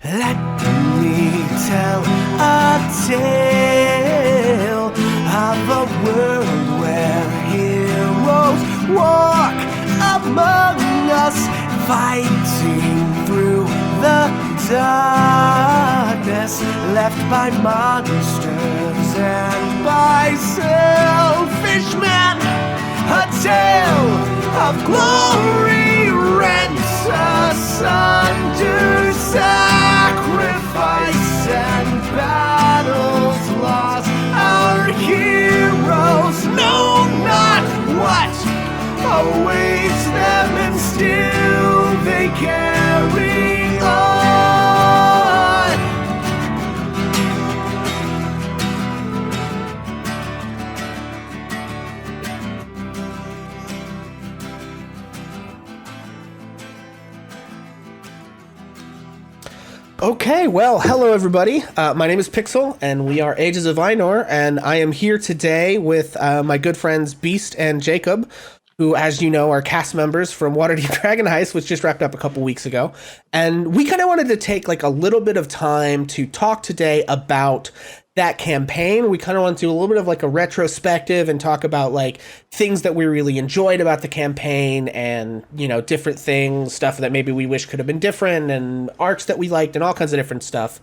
Let me tell a tale of a world where heroes walk among us, fighting through the darkness left by monsters and by selfish men. A tale of glory rent asunder, sacrifice and battles lost. Our heroes know not what awaits them, and still they carry on. Okay, well, hello everybody. My name is Pixl, and we are Ages of Ainor, and I am here today with my good friends Beast and Jacob, who, as you know, are cast members from Waterdeep Dragon Heist, which just wrapped up a couple weeks ago. And we kind of wanted to take like a little bit of time to talk today about that campaign. We kind of want to do a little bit of like a retrospective and talk about like things that we really enjoyed about the campaign, and, you know, different things, stuff that maybe we wish could have been different, and arcs that we liked, and all kinds of different stuff.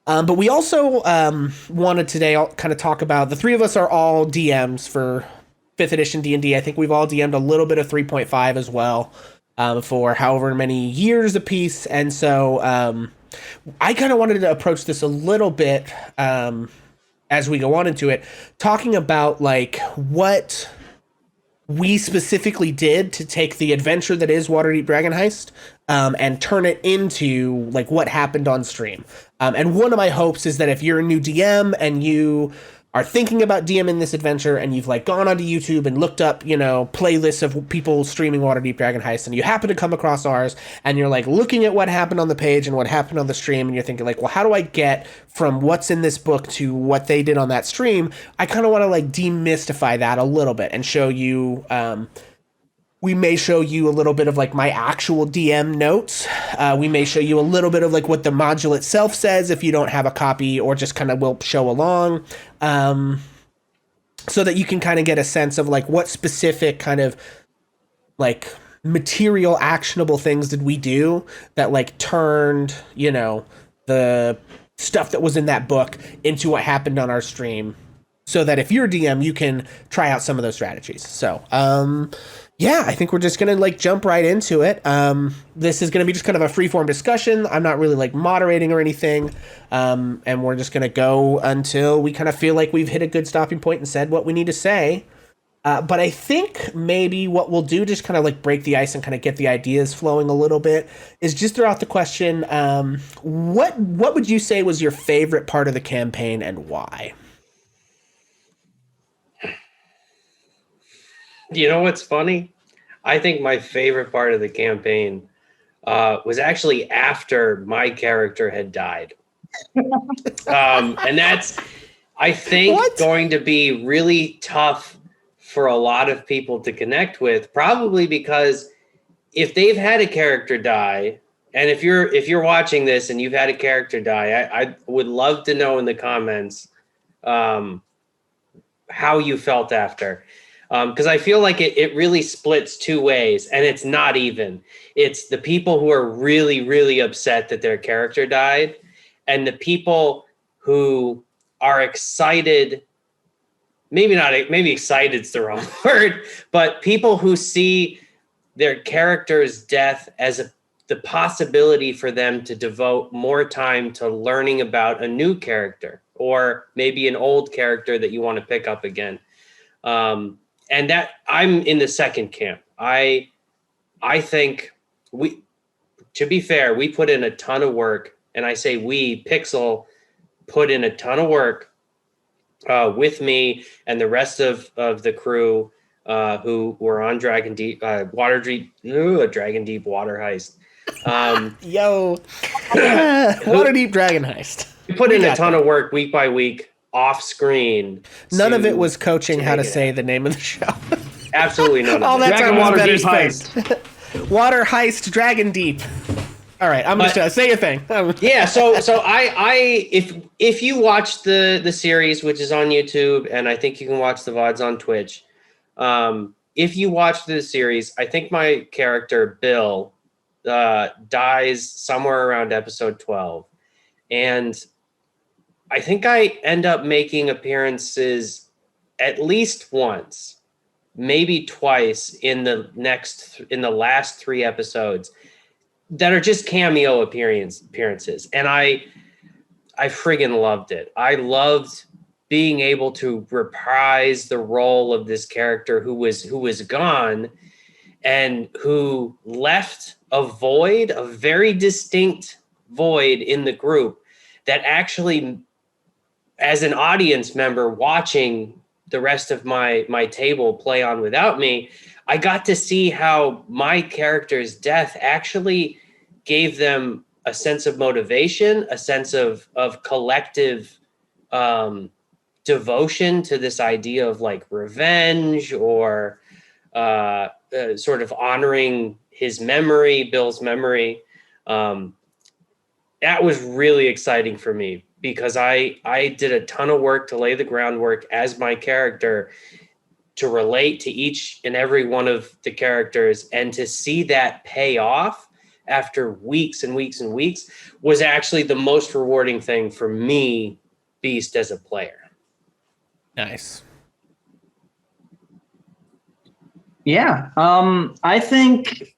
But we also wanted today kind of talk about, the three of us are all DMs for 5th edition D&D. I think we've all DM'd a little bit of 3.5 as well, for however many years a piece. And so I kind of wanted to approach this a little bit as we go on into it, talking about like what we specifically did to take the adventure that is Waterdeep Dragon Heist and turn it into like what happened on stream. And one of my hopes is that if you're a new DM and you are thinking about DMing this adventure, and you've like gone onto YouTube and looked up, you know, playlists of people streaming Waterdeep Dragon Heist, and you happen to come across ours, and you're like looking at what happened on the page and what happened on the stream, and you're thinking like, well, how do I get from what's in this book to what they did on that stream? I kind of want to like demystify that a little bit and show you, we may show you a little bit of like my actual DM notes. We may show you a little bit of like what the module itself says if you don't have a copy, or just kind of will show along, so that you can kind of get a sense of like what specific kind of like material actionable things did we do that like turned, you know, the stuff that was in that book into what happened on our stream, so that if you're a DM, you can try out some of those strategies. So, yeah, I think we're just going to like jump right into it. This is going to be just kind of a free-form discussion. I'm not really like moderating or anything. And we're just going to go until we kind of feel like we've hit a good stopping point and said what we need to say. But I think maybe what we'll do, just kind of like break the ice and kind of get the ideas flowing a little bit, is just throw out the question, what would you say was your favorite part of the campaign and why? You know what's funny? I think my favorite part of the campaign was actually after my character had died. And that's, I think, going to be really tough for a lot of people to connect with, probably because if they've had a character die, and if you're watching this and you've had a character die, I would love to know in the comments how you felt after. Because I feel like it really splits two ways, and it's not even. It's the people who are really, really upset that their character died, and the people who are excited. Maybe excited's the wrong word, but people who see their character's death as the possibility for them to devote more time to learning about a new character, or maybe an old character that you want to pick up again. And that I'm in the second camp. I think to be fair, we put in a ton of work, and I say we, Pixl, put in a ton of work with me and the rest of the crew who were on Dragon Deep, Dragon Deep Water Heist. Waterdeep Dragon Heist. We put in a ton of work week by week off screen. None of it was coaching how to say the name of the show. Absolutely none of it. All that time was Water Betty's Deep Heist. Water Heist Dragon Deep. All right, I'm just say your thing. Yeah, so I if you watch the series, which is on YouTube, and I think you can watch the VODs on Twitch. If you watch the series, I think my character Bill dies somewhere around episode 12, and I think I end up making appearances at least once, maybe twice in the last 3 episodes that are just cameo appearances, and I friggin' loved it. I loved being able to reprise the role of this character who was gone and who left a void, a very distinct void in the group that actually, as an audience member watching the rest of my table play on without me, I got to see how my character's death actually gave them a sense of motivation, a sense of collective devotion to this idea of like revenge or sort of honoring his memory, Bill's memory. That was really exciting for me because I did a ton of work to lay the groundwork as my character to relate to each and every one of the characters, and to see that pay off after weeks and weeks and weeks was actually the most rewarding thing for me, Beast, as a player. Nice. Yeah. I think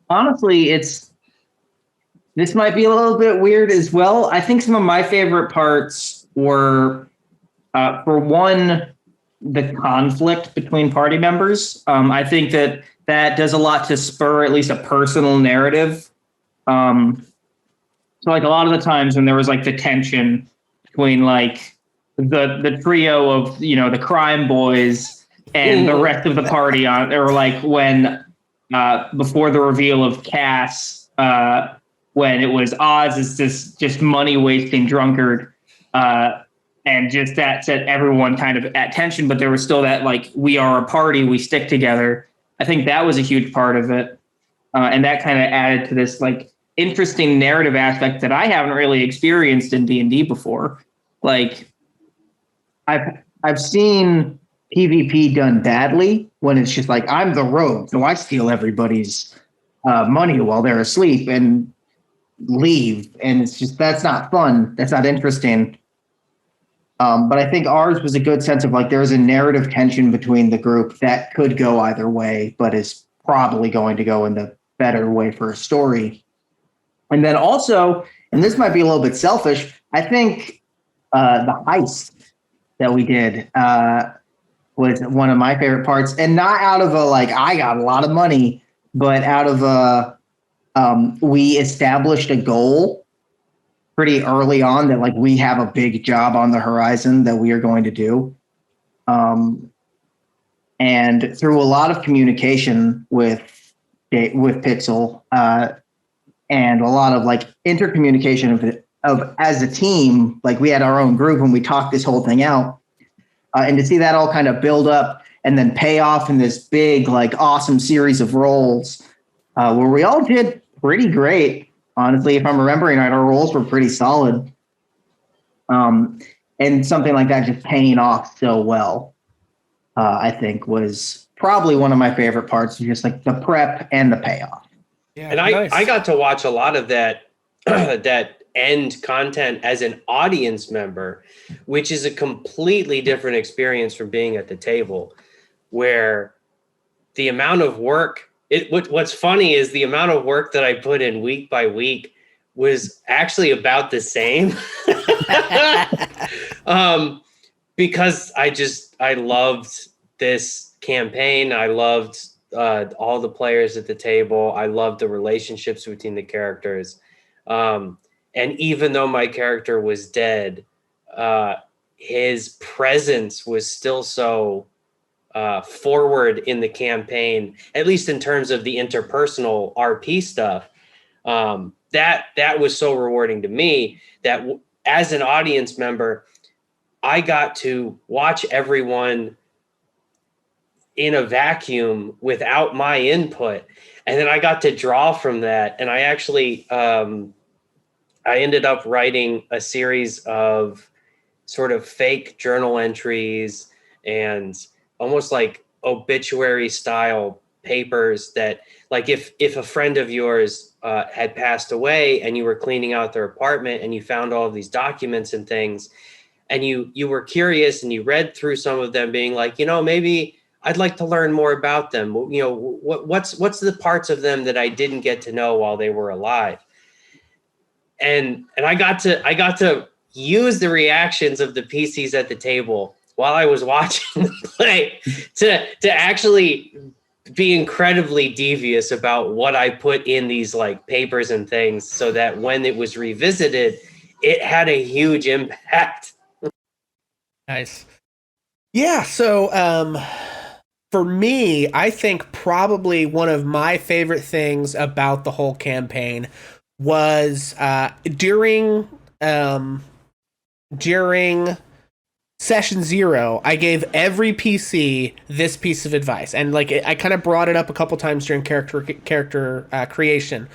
honestly this might be a little bit weird as well. I think some of my favorite parts were for one, the conflict between party members. I think that does a lot to spur at least a personal narrative. So like a lot of the times when there was like the tension between like the trio of, the crime boys and the rest of the party or like when before the reveal of Cass, when it was Oz is this just money wasting drunkard, and just that set everyone kind of at tension, but there was still that like, we are a party, we stick together. I think that was a huge part of it, and that kind of added to this like interesting narrative aspect that I haven't really experienced in D&D before. Like I've seen PvP done badly when it's just like, I'm the rogue, so I steal everybody's money while they're asleep and leave, and it's just, that's not fun, that's not interesting. But I think ours was a good sense of like, there's a narrative tension between the group that could go either way, but is probably going to go in the better way for a story. And then also, and this might be a little bit selfish, I think the heist that we did was one of my favorite parts, and not out of a like, I got a lot of money, but out of a we established a goal pretty early on that like, we have a big job on the horizon that we are going to do. And through a lot of communication with Pixl, and a lot of like intercommunication of as a team, like we had our own group and we talked this whole thing out, and to see that all kind of build up and then pay off in this big, like awesome series of roles, where we all did pretty great. Honestly, if I'm remembering right, our roles were pretty solid. And something like that just paying off so well, I think was probably one of my favorite parts, just like the prep and the payoff. Yeah, and I got to watch a lot of that that end content as an audience member, which is a completely different experience from being at the table, where the amount of work, what's funny is the amount of work that I put in week by week was actually about the same. Because I loved this campaign. I loved all the players at the table. I loved the relationships between the characters. And even though my character was dead, his presence was still so forward in the campaign, at least in terms of the interpersonal RP stuff. That was so rewarding to me that as an audience member, I got to watch everyone in a vacuum without my input. And then I got to draw from that. And I actually, I ended up writing a series of sort of fake journal entries and almost like obituary style papers that, like, if a friend of yours had passed away and you were cleaning out their apartment and you found all of these documents and things, and you were curious and you read through some of them, being like, maybe I'd like to learn more about them. What's the parts of them that I didn't get to know while they were alive? And I got to use the reactions of the PCs at the table while I was watching the play to actually be incredibly devious about what I put in these like papers and things, so that when it was revisited, it had a huge impact. Nice. Yeah, so for me, I think probably one of my favorite things about the whole campaign was during session 0, I gave every PC this piece of advice, and like I kind of brought it up a couple times during character creation.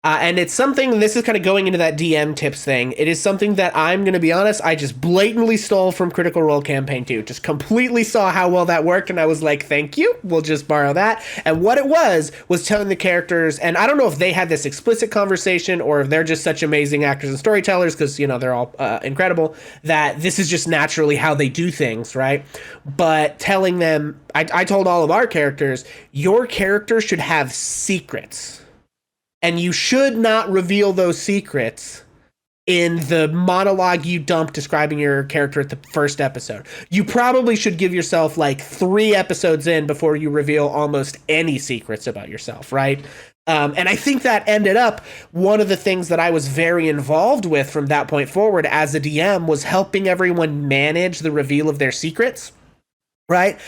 And it's something, this is kind of going into that DM tips thing. It is something that I'm going to be honest, I just blatantly stole from Critical Role Campaign 2. Just completely saw how well that worked, and I was like, thank you, we'll just borrow that. And what it was telling the characters, and I don't know if they had this explicit conversation or if they're just such amazing actors and storytellers, because, they're all incredible, that this is just naturally how they do things, right? But telling them, I told all of our characters, your character should have secrets. And you should not reveal those secrets in the monologue you dump describing your character at the first episode. You probably should give yourself like 3 episodes in before you reveal almost any secrets about yourself, right? And I think that ended up one of the things that I was very involved with from that point forward as a DM was helping everyone manage the reveal of their secrets. Right?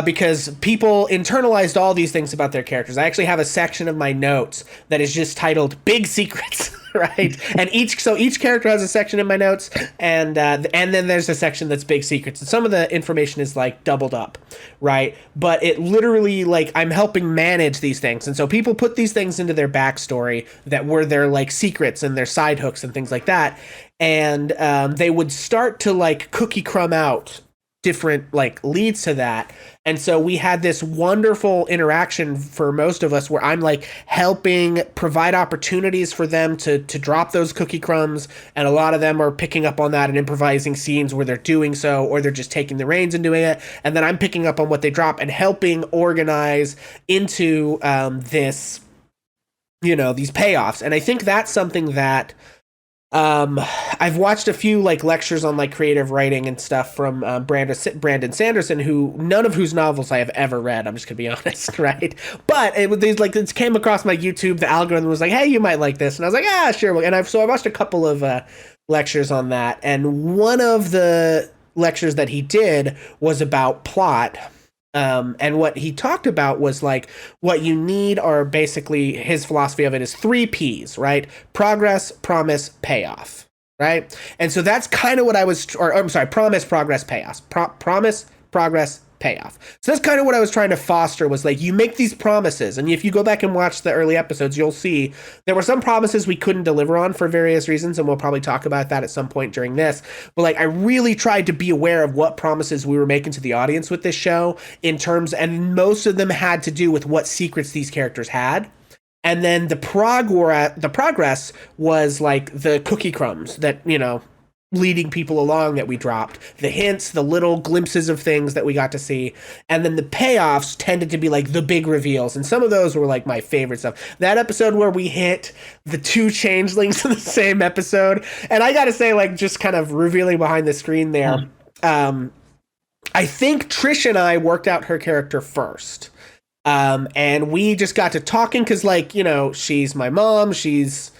Because people internalized all these things about their characters. I actually have a section of my notes that is just titled Big Secrets, right? And each character has a section in my notes, and then there's a section that's Big Secrets. And some of the information is like doubled up, right? But it literally, like, I'm helping manage these things. And so people put these things into their backstory that were their like secrets and their side hooks and things like that. And they would start to like cookie crumb out different like leads to that. And so we had this wonderful interaction for most of us where I'm like helping provide opportunities for them to drop those cookie crumbs, and a lot of them are picking up on that and improvising scenes where they're doing so, or they're just taking the reins and doing it, and then I'm picking up on what they drop and helping organize into this, these payoffs. And I think that's something that I've watched a few like lectures on like creative writing and stuff from Brandon Sanderson, who none of whose novels I have ever read. I'm just gonna be honest, right? But it came across my YouTube. The algorithm was like, "Hey, you might like this," and I was like, "Yeah, sure." And I watched a couple of lectures on that, and one of the lectures that he did was about plot. And what he talked about was like what you need are basically, his philosophy of it is 3 P's, right? Progress, promise, payoff, right? And so that's kind of what promise, progress, payoff. Promise, progress, payoff. So that's kind of what I was trying to foster, was like, you make these promises, and if you go back and watch the early episodes, you'll see there were some promises we couldn't deliver on for various reasons, and we'll probably talk about that at some point during this. But like, I really tried to be aware of what promises we were making to the audience with this show, and most of them had to do with what secrets these characters had. And then the progress was like the cookie crumbs that, leading people along that we dropped, the hints, the little glimpses of things that we got to see. And then the payoffs tended to be like the big reveals. And some of those were like my favorite stuff. That episode where we hit the 2 changelings in the same episode. And I got to say, like, just kind of revealing behind the screen there. I think Trish and I worked out her character first. And we just got to talking because, like, she's my mom. She's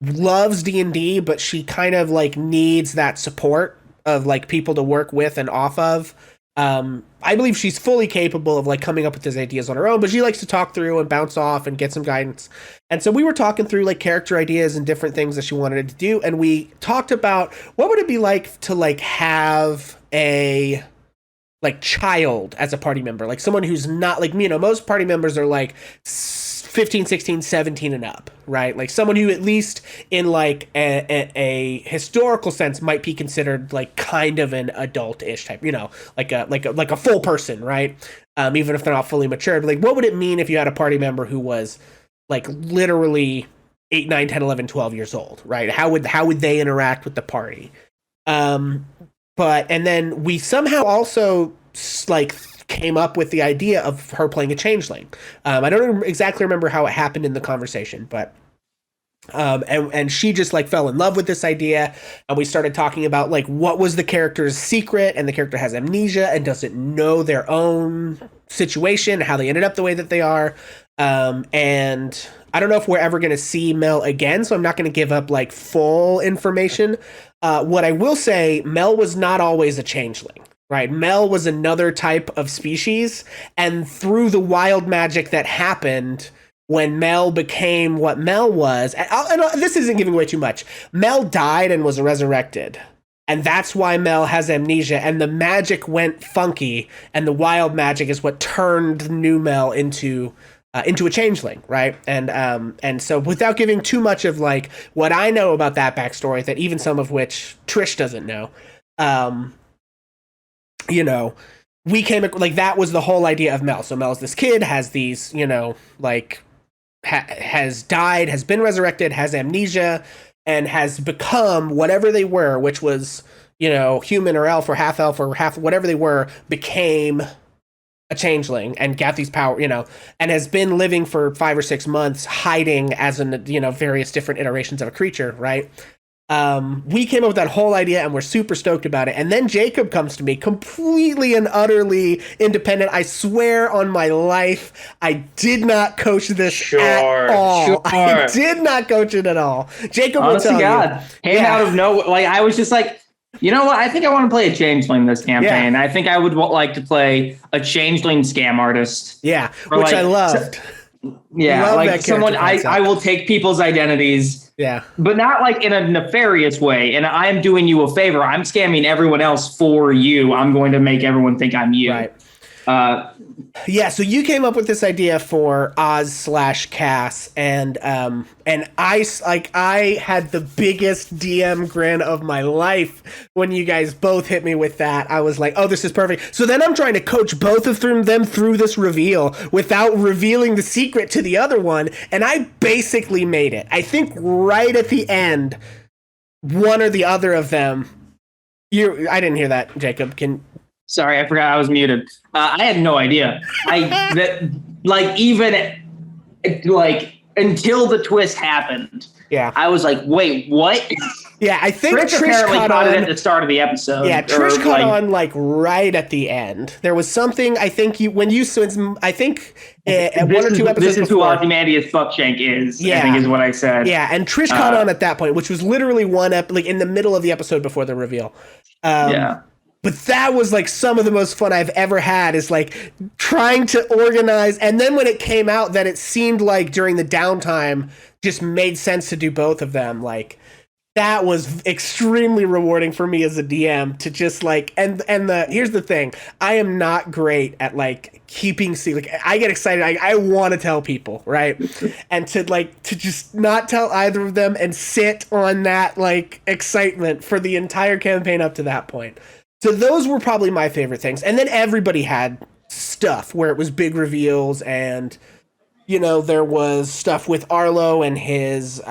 loves D&D, but she kind of like needs that support of like people to work with and off of. I believe she's fully capable of like coming up with these ideas on her own, but she likes to talk through and bounce off and get some guidance. And so we were talking through like character ideas and different things that she wanted to do, and we talked about what would it be like to like have a like child as a party member, like someone who's not like, most party members are like 15, 16, 17 and up, right? Like someone who at least in like a historical sense might be considered like kind of an adult-ish type, like a full person, right? Even if they're not fully matured. Like what would it mean if you had a party member who was like literally 8, 9, 10, 11, 12 years old, right? How would they interact with the party? And then we somehow also like came up with the idea of her playing a changeling. I don't exactly remember how it happened in the conversation, but and she just like fell in love with this idea, and we started talking about like what was the character's secret, and the character has amnesia and doesn't know their own situation, how they ended up the way that they are. And I don't know if we're ever going to see Mel again, so I'm not going to give up like full information. What I will say, Mel was not always a changeling, right? Mel was another type of species, and through the wild magic that happened when Mel became what Mel was, and this isn't giving away too much, Mel died and was resurrected. And that's why Mel has amnesia, and the magic went funky, and the wild magic is what turned new Mel into a changeling, right? And so without giving too much of like what I know about that backstory, that even some of which Trish doesn't know, we came like that was the whole idea of Mel. So Mel's this kid, has these, like has died, has been resurrected, has amnesia, and has become whatever they were, which was, human or elf or half whatever they were, became a changeling and got these power, and has been living for 5 or 6 months hiding as various different iterations of a creature, right? We came up with that whole idea, and we're super stoked about it. And then Jacob comes to me completely and utterly independent. I swear on my life, I did not coach this at all. Sure. I did not coach it at all. Jacob will tell you. Came out of nowhere. Like I was just like, you know what? I think I want to play a changeling this campaign. Yeah. I think I would like to play a changeling scam artist. Yeah, which I loved. Yeah, like someone I will take people's identities. Yeah. But not like in a nefarious way. And I'm doing you a favor. I'm scamming everyone else for you. I'm going to make everyone think I'm you. Right. Yeah, so you came up with this idea for Oz/Cass, and I had the biggest DM grin of my life when you guys both hit me with that. I was like, oh, this is perfect. So then I'm trying to coach both of them through this reveal without revealing the secret to the other one, and I basically made it. I think right at the end, one or the other of them. I didn't hear that, Jacob. Sorry, I forgot I was muted. I had no idea. Until the twist happened. Yeah, I was like, wait, what? Yeah, I think Trish apparently caught it at the start of the episode. Yeah, Trish caught on like right at the end. There was something I think at 1 or 2 episodes before. This is who Ozymandias Fuckshank is. Yeah, I think is what I said. Yeah, and Trish caught on at that point, which was literally like in the middle of the episode before the reveal. Yeah. But that was like some of the most fun I've ever had, is like trying to organize. And then when it came out that it seemed like during the downtime just made sense to do both of them, like that was extremely rewarding for me as a DM to just like, here's the thing. I am not great at like keeping secret. Like, I get excited. I want to tell people, right? And to just not tell either of them and sit on that like excitement for the entire campaign up to that point. So those were probably my favorite things. And then everybody had stuff where it was big reveals, and, there was stuff with Arlo and his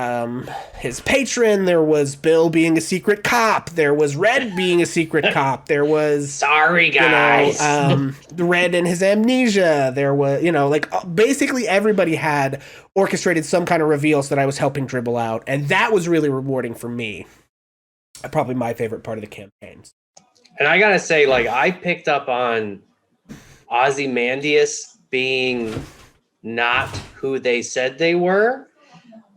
patron. There was Bill being a secret cop. There was Red being a secret cop. There was... Sorry, guys. Red and his amnesia. There was, basically everybody had orchestrated some kind of reveals that I was helping dribble out. And that was really rewarding for me. Probably my favorite part of the campaigns. And I gotta say, like, I picked up on Ozymandias being not who they said they were.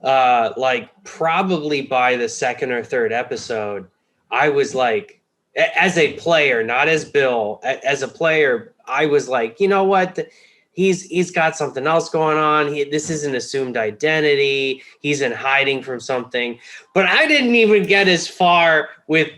Probably by the second or third episode, I was like, as a player, not as Bill, as a player, I was like, you know what? He's got something else going on. This is an assumed identity. He's in hiding from something. But I didn't even get as far with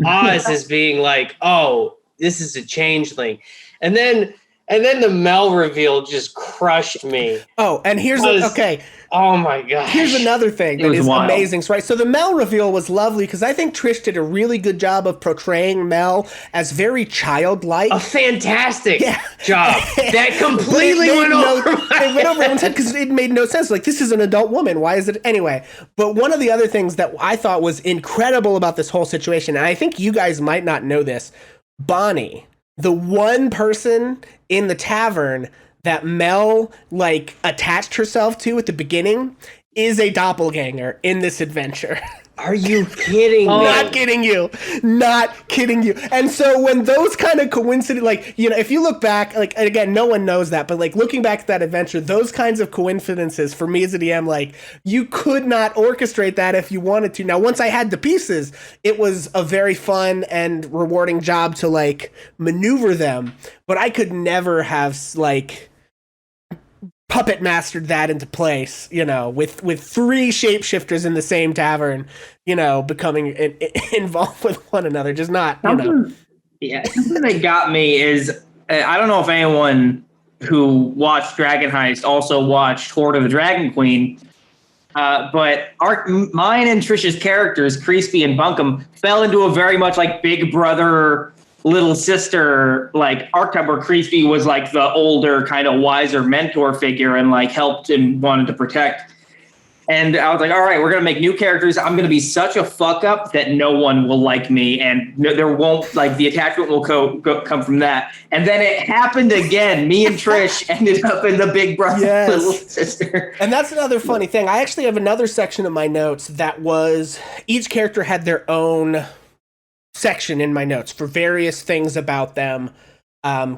Oz as being like, oh, this is a changeling. And then the Mel reveal just crushed me. Oh, and here's okay. Oh my gosh. Here's another thing that is wild. amazing. Right. So the Mel reveal was lovely because I think Trish did a really good job of portraying Mel as very childlike. A fantastic job. That completely went over everyone's head because it made no sense. Like, this is an adult woman. Why is it anyway? But one of the other things that I thought was incredible about this whole situation, and I think you guys might not know this, Bonnie, the one person in the tavern that Mel like attached herself to at the beginning is a doppelganger in this adventure. Are you kidding me? Not kidding you. Not kidding you. And so when those kind of coincidence, like, you know, if you look back, like, and again, no one knows that, but like looking back at that adventure, those kinds of coincidences for me as a DM, like, you could not orchestrate that if you wanted to. Now, once I had the pieces, it was a very fun and rewarding job to like maneuver them, but I could never have like puppet mastered that into place, you know, with three shapeshifters in the same tavern, you know, becoming involved with one another. Just not, you know. Yeah, something that got me is, I don't know if anyone who watched Dragon Heist also watched Horde of the Dragon Queen, but mine and Trish's characters, Creasby and Bunkum, fell into a very much like big brother, little sister like archetype, where Creasby was like the older, kind of wiser mentor figure and like helped and wanted to protect. And I was like, all right, we're going to make new characters. I'm going to be such a fuck up that no one will like me. And there won't, like, the attachment will come from that. And then it happened again. Me and Trish ended up in the big brother, little sister. And that's another funny thing. I actually have another section of my notes that was, each character had their own section in my notes for various things about them.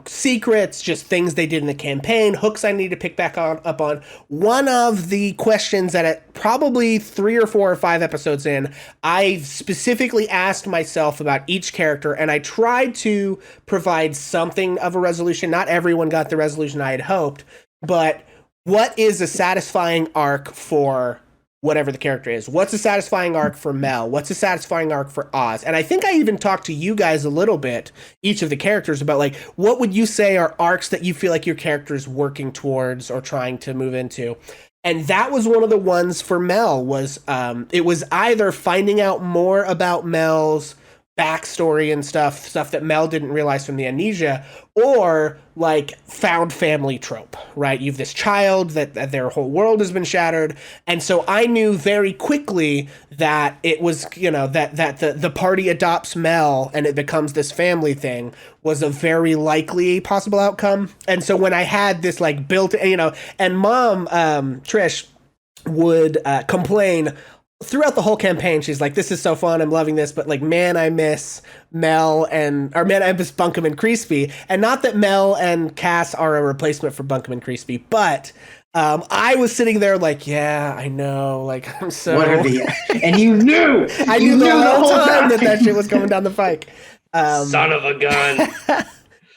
Secrets, just things they did in the campaign, hooks I need to pick back up on. One of the questions that at probably 3 or 4 or 5 episodes in, I specifically asked myself about each character, and I tried to provide something of a resolution. Not everyone got the resolution I had hoped, but what is a satisfying arc for whatever the character is? What's a satisfying arc for Mel? What's a satisfying arc for Oz? And I think I even talked to you guys a little bit, each of the characters, about like, what would you say are arcs that you feel like your character is working towards or trying to move into? And that was one of the ones for Mel, was it was either finding out more about Mel's backstory and stuff that Mel didn't realize from the amnesia, or like found family trope, right? You've this child that their whole world has been shattered. And so I knew very quickly that it was, you know, that the party adopts Mel and it becomes this family thing was a very likely possible outcome. And so when I had this like built, you know, and Mom, Trish, would complain throughout the whole campaign. She's like, this is so fun, I'm loving this, but like, man, I miss Mel I miss Bunkum and Creasby. And not that Mel and Cass are a replacement for Bunkum and Creasby, but I was sitting there like, yeah, I know, like, I'm so... What are the... And you knew! I knew the whole time that shit was coming down the pike. Son of a gun.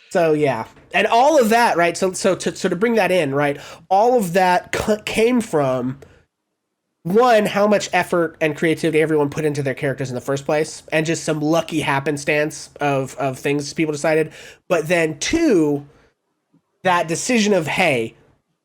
So, yeah. And all of that, right, so to bring that in, right, all of that came from... one, how much effort and creativity everyone put into their characters in the first place, and just some lucky happenstance of things people decided. But then 2, that decision of, hey,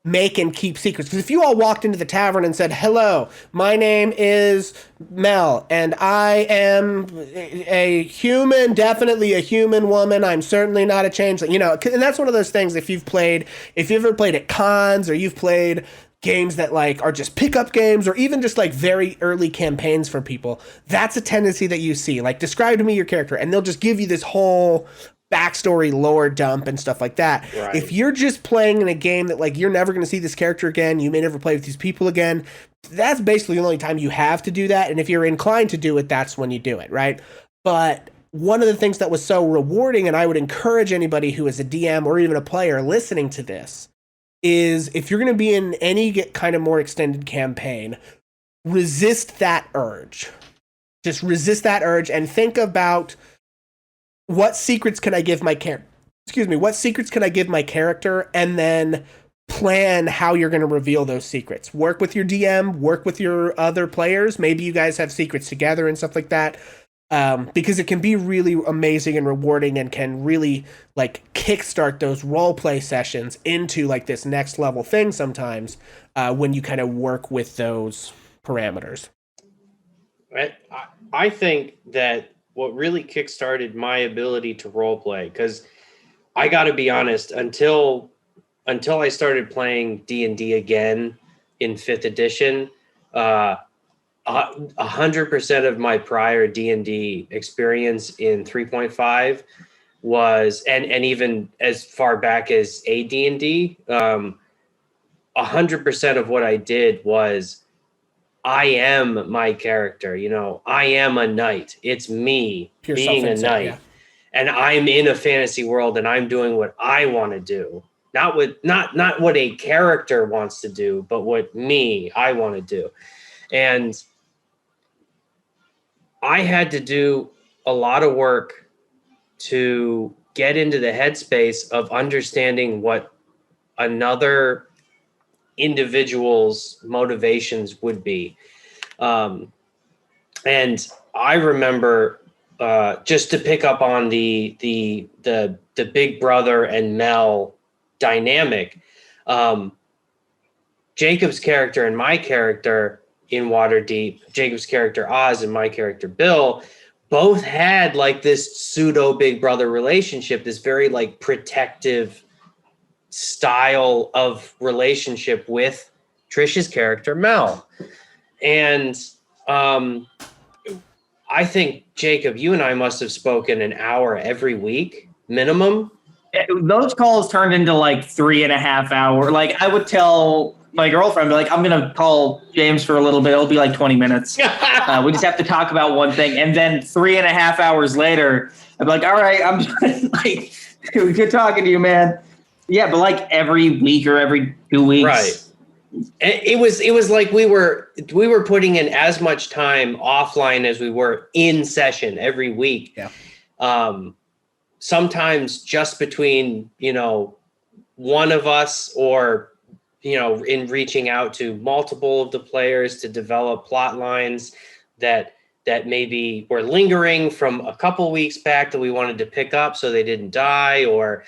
make and keep secrets. Because if you all walked into the tavern and said, hello, my name is Mel, and I am a human, definitely a human woman, I'm certainly not a changeling, you know, and that's one of those things, if you've ever played at cons, or you've played games that like are just pickup games, or even just like very early campaigns for people, that's a tendency that you see. Like, describe to me your character, and they'll just give you this whole backstory, lore dump and stuff like that. Right. If you're just playing in a game that like you're never going to see this character again, you may never play with these people again, that's basically the only time you have to do that. And if you're inclined to do it, that's when you do it, right? But one of the things that was so rewarding, and I would encourage anybody who is a DM or even a player listening to this, is if you're going to be in any kind of more extended campaign, resist that urge. Just resist that urge and think about, what secrets can I give my what secrets can I give my character, and then plan how you're going to reveal those secrets. Work with your DM, work with your other players. Maybe you guys have secrets together and stuff like that. because it can be really amazing and rewarding and can really like kickstart those role play sessions into like this next level thing sometimes when you kind of work with those parameters. I think that what really kickstarted my ability to role play, because I got to be honest, until I started playing D&D again in 5th edition, 100% of my prior D&D experience in 3.5 was, and even as far back as AD&D, 100% of what I did was, I am my character, I am a knight. It's me Pure being a self-insert, knight. yeah. And I'm in a fantasy world and I'm doing what I want to do. Not what a character wants to do, but what I want to do. And I had to do a lot of work to get into the headspace of understanding what another individual's motivations would be. And I remember just to pick up on the Big Brother and Mel dynamic, Jacob's character and my character in Waterdeep, Jacob's character Oz and my character Bill, both had like this pseudo Big Brother relationship, this very like protective style of relationship with Trish's character Mel. And I think, Jacob, you and I must have spoken an hour every week minimum. Those calls turned into like 3.5 hours. Like I would tell my girlfriend, be like, I'm going to call James for a little bit. It'll be like 20 minutes. We just have to talk about one thing. And then 3.5 hours later, I'd be like, all right, I'm like, good talking to you, man. Yeah, but like every week or every 2 weeks. Right. It was like we were putting in as much time offline as we were in session every week. Yeah. Sometimes just between, one of us or, in reaching out to multiple of the players to develop plot lines that maybe were lingering from a couple weeks back that we wanted to pick up so they didn't die, or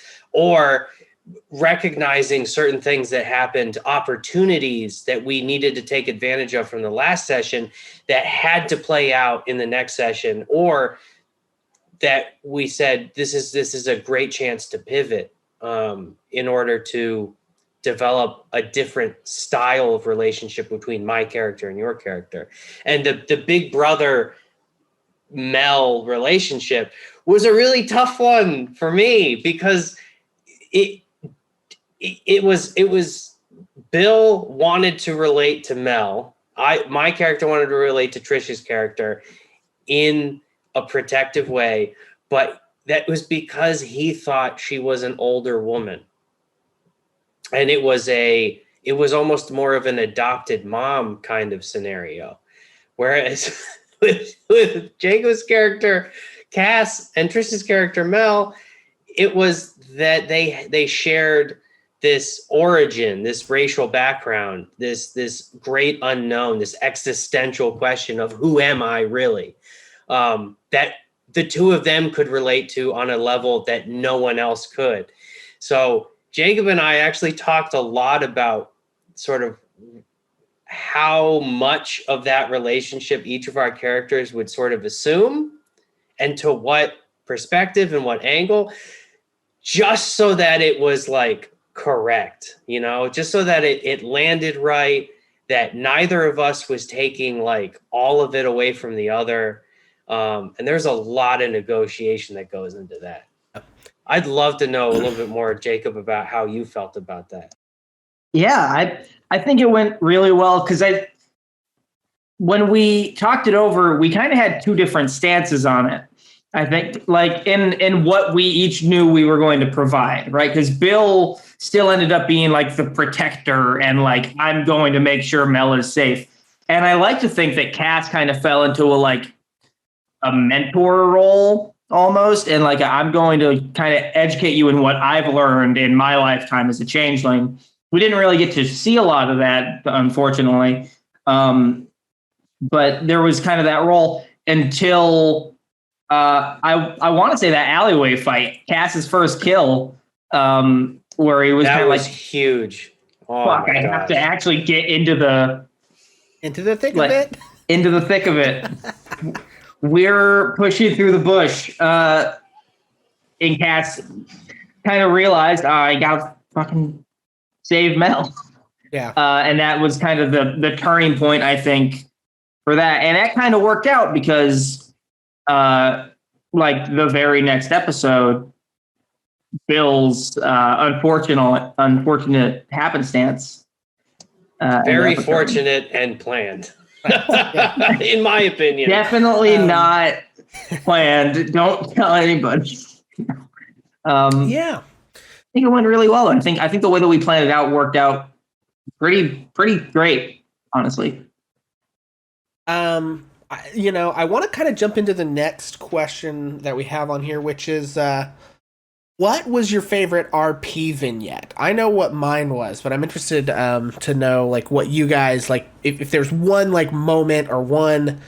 recognizing certain things that happened, opportunities that we needed to take advantage of from the last session that had to play out in the next session, or that we said, this is a great chance to pivot in order to develop a different style of relationship between my character and your character. And the Big Brother Mel relationship was a really tough one for me, because it was Bill wanted to relate to Mel. My character wanted to relate to Trish's character in a protective way, but that was because he thought she was an older woman. And it was almost more of an adopted mom kind of scenario. Whereas with Jacob's character Cass and Trish's character Mel, it was that they shared this origin, this racial background, this great unknown, this existential question of who am I really, that the two of them could relate to on a level that no one else could. So Jacob and I actually talked a lot about sort of how much of that relationship each of our characters would sort of assume, and to what perspective and what angle, just so that it was like correct, just so that it landed right, that neither of us was taking like all of it away from the other. And there's a lot of negotiation that goes into that. I'd love to know a little bit more, Jacob, about how you felt about that. Yeah, I think it went really well, because when we talked it over, we kind of had two different stances on it. I think like in what we each knew we were going to provide, right? Because Bill still ended up being like the protector and like, I'm going to make sure Mel is safe. And I like to think that Cass kind of fell into a mentor role almost. And like, I'm going to kind of educate you in what I've learned in my lifetime as a changeling. We didn't really get to see a lot of that, unfortunately. But there was kind of that role until I want to say that alleyway fight, Cass's first kill, where he was kind That of was like, huge. Oh "Fuck, my I have to gosh. actually get into the thick of it. into the thick of it." We're pushing through the bush. And Cass kind of realized, I gotta fucking save Mel. Yeah. And that was kind of the turning point, I think, for that. And that kind of worked out because, like the very next episode, Bill's unfortunate happenstance. Very fortunate and planned, in my opinion. Definitely not planned. Don't tell anybody. Yeah. I think it went really well. I think the way that we planned it out worked out pretty great, honestly. I want to kind of jump into the next question that we have on here, which is, what was your favorite RP vignette? I know what mine was, but I'm interested to know like what you guys like. If there's one like moment or one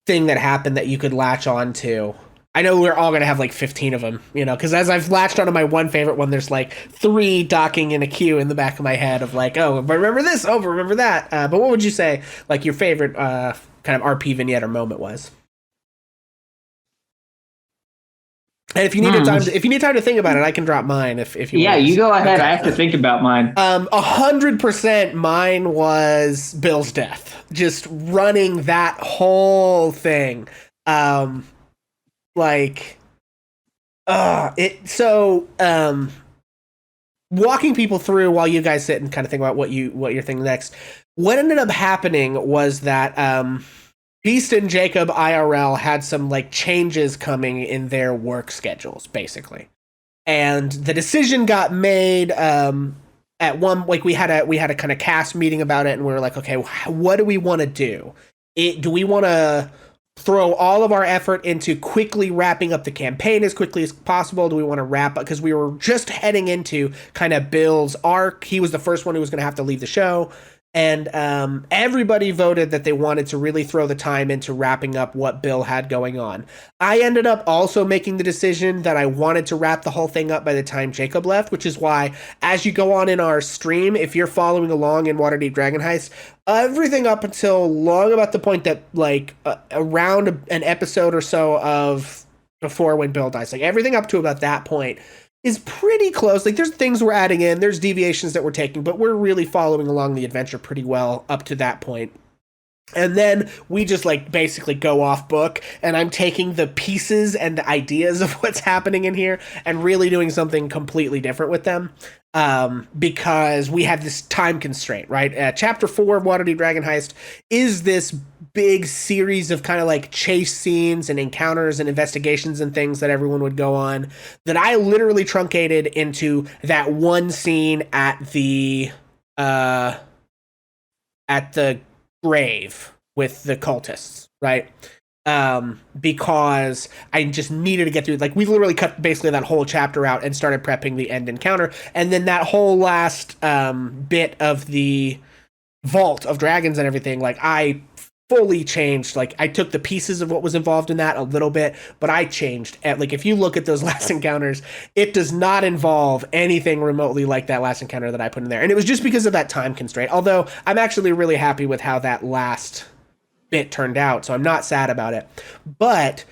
thing that happened that you could latch on to. I know we're all gonna have like 15 of them, because as I've latched onto my one favorite one, there's like 3 docking in a queue in the back of my head of like, oh, remember this, oh, remember that. But what would you say like your favorite kind of RP vignette or moment was? And if you need time to think about it, I can drop mine if you. Yeah, want. you go ahead. Okay. I have to think about mine. 100% mine was Bill's death. Just running that whole thing. Walking people through while you guys sit and kind of think about what you're thinking next. What ended up happening was that Beast and Jacob IRL had some like changes coming in their work schedules, basically. And the decision got made at one, like we had a kind of cast meeting about it, and we were like, okay, what do we want to do? Do we want to throw all of our effort into quickly wrapping up the campaign as quickly as possible? Do we want to wrap up? Because we were just heading into kind of Bill's arc. He was the first one who was going to have to leave the show. And everybody voted that they wanted to really throw the time into wrapping up what Bill had going on. I ended up also making the decision that I wanted to wrap the whole thing up by the time Jacob left, which is why, as you go on in our stream, if you're following along in Waterdeep Dragon Heist, everything up until long about the point that, like, around an episode or so of before when Bill dies, like, everything up to about that point is pretty close. Like, there's things we're adding in, there's deviations that we're taking, but we're really following along the adventure pretty well up to that point. And then we just like basically go off book, and I'm taking the pieces and the ideas of what's happening in here and really doing something completely different with them. Because we have this time constraint, right? Chapter 4 of Waterdeep Dragon Heist is this big series of kind of like chase scenes and encounters and investigations and things that everyone would go on that I literally truncated into that one scene at the grave with the cultists, right? Because I just needed to get through, like, we literally cut basically that whole chapter out and started prepping the end encounter. And then that whole last bit of the vault of dragons and everything, like, I fully changed. Like, I took the pieces of what was involved in that a little bit, but I changed. Like, if you look at those last encounters, it does not involve anything remotely like that last encounter that I put in there. And it was just because of that time constraint. Although I'm actually really happy with how that last bit turned out, so I'm not sad about it. But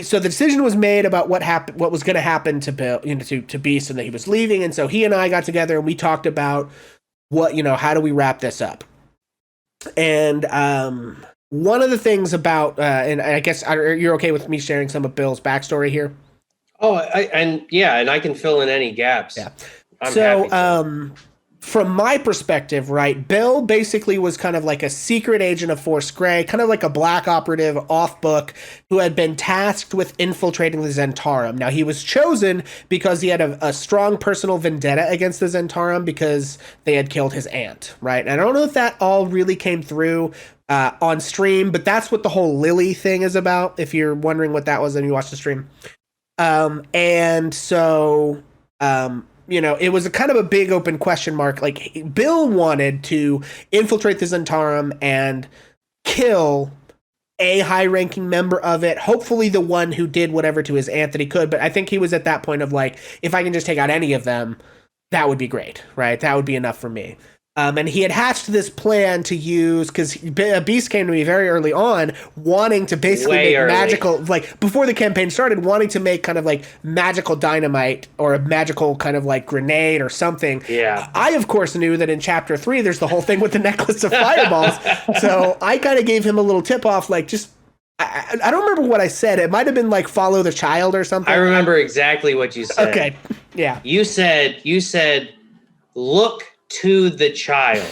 so the decision was made about what was going to happen to Bill, to Beast, and that he was leaving. And so he and I got together and we talked about how do we wrap this up? And one of the things about, and I guess you're okay with me sharing some of Bill's backstory here? Oh, and I can fill in any gaps. Yeah. I'm so, happy to. From my perspective, right, Bill basically was kind of like a secret agent of Force Grey, kind of like a black operative off book who had been tasked with infiltrating the Zentarum. Now, he was chosen because he had a strong personal vendetta against the Zentarum because they had killed his aunt, right? And I don't know if that all really came through on stream, but that's what the whole Lily thing is about, if you're wondering what that was and you watched the stream. And so... it was a kind of a big open question mark. Like, Bill wanted to infiltrate the Zentarum and kill a high-ranking member of it, hopefully the one who did whatever to his aunt that he could. But I think he was at that point of like, if I can just take out any of them, that would be great, right? That would be enough for me. And he had hatched this plan to use, because Beast came to me very early on, wanting to basically make magical, like before the campaign started, wanting to make kind of like magical dynamite or a magical kind of like grenade or something. Yeah. I, of course, knew that in chapter 3, there's the whole thing with the necklace of fireballs. So I kind of gave him a little tip off, like just, I don't remember what I said. It might have been like follow the child or something. I remember exactly what you said. Okay. Yeah. You said, look to the child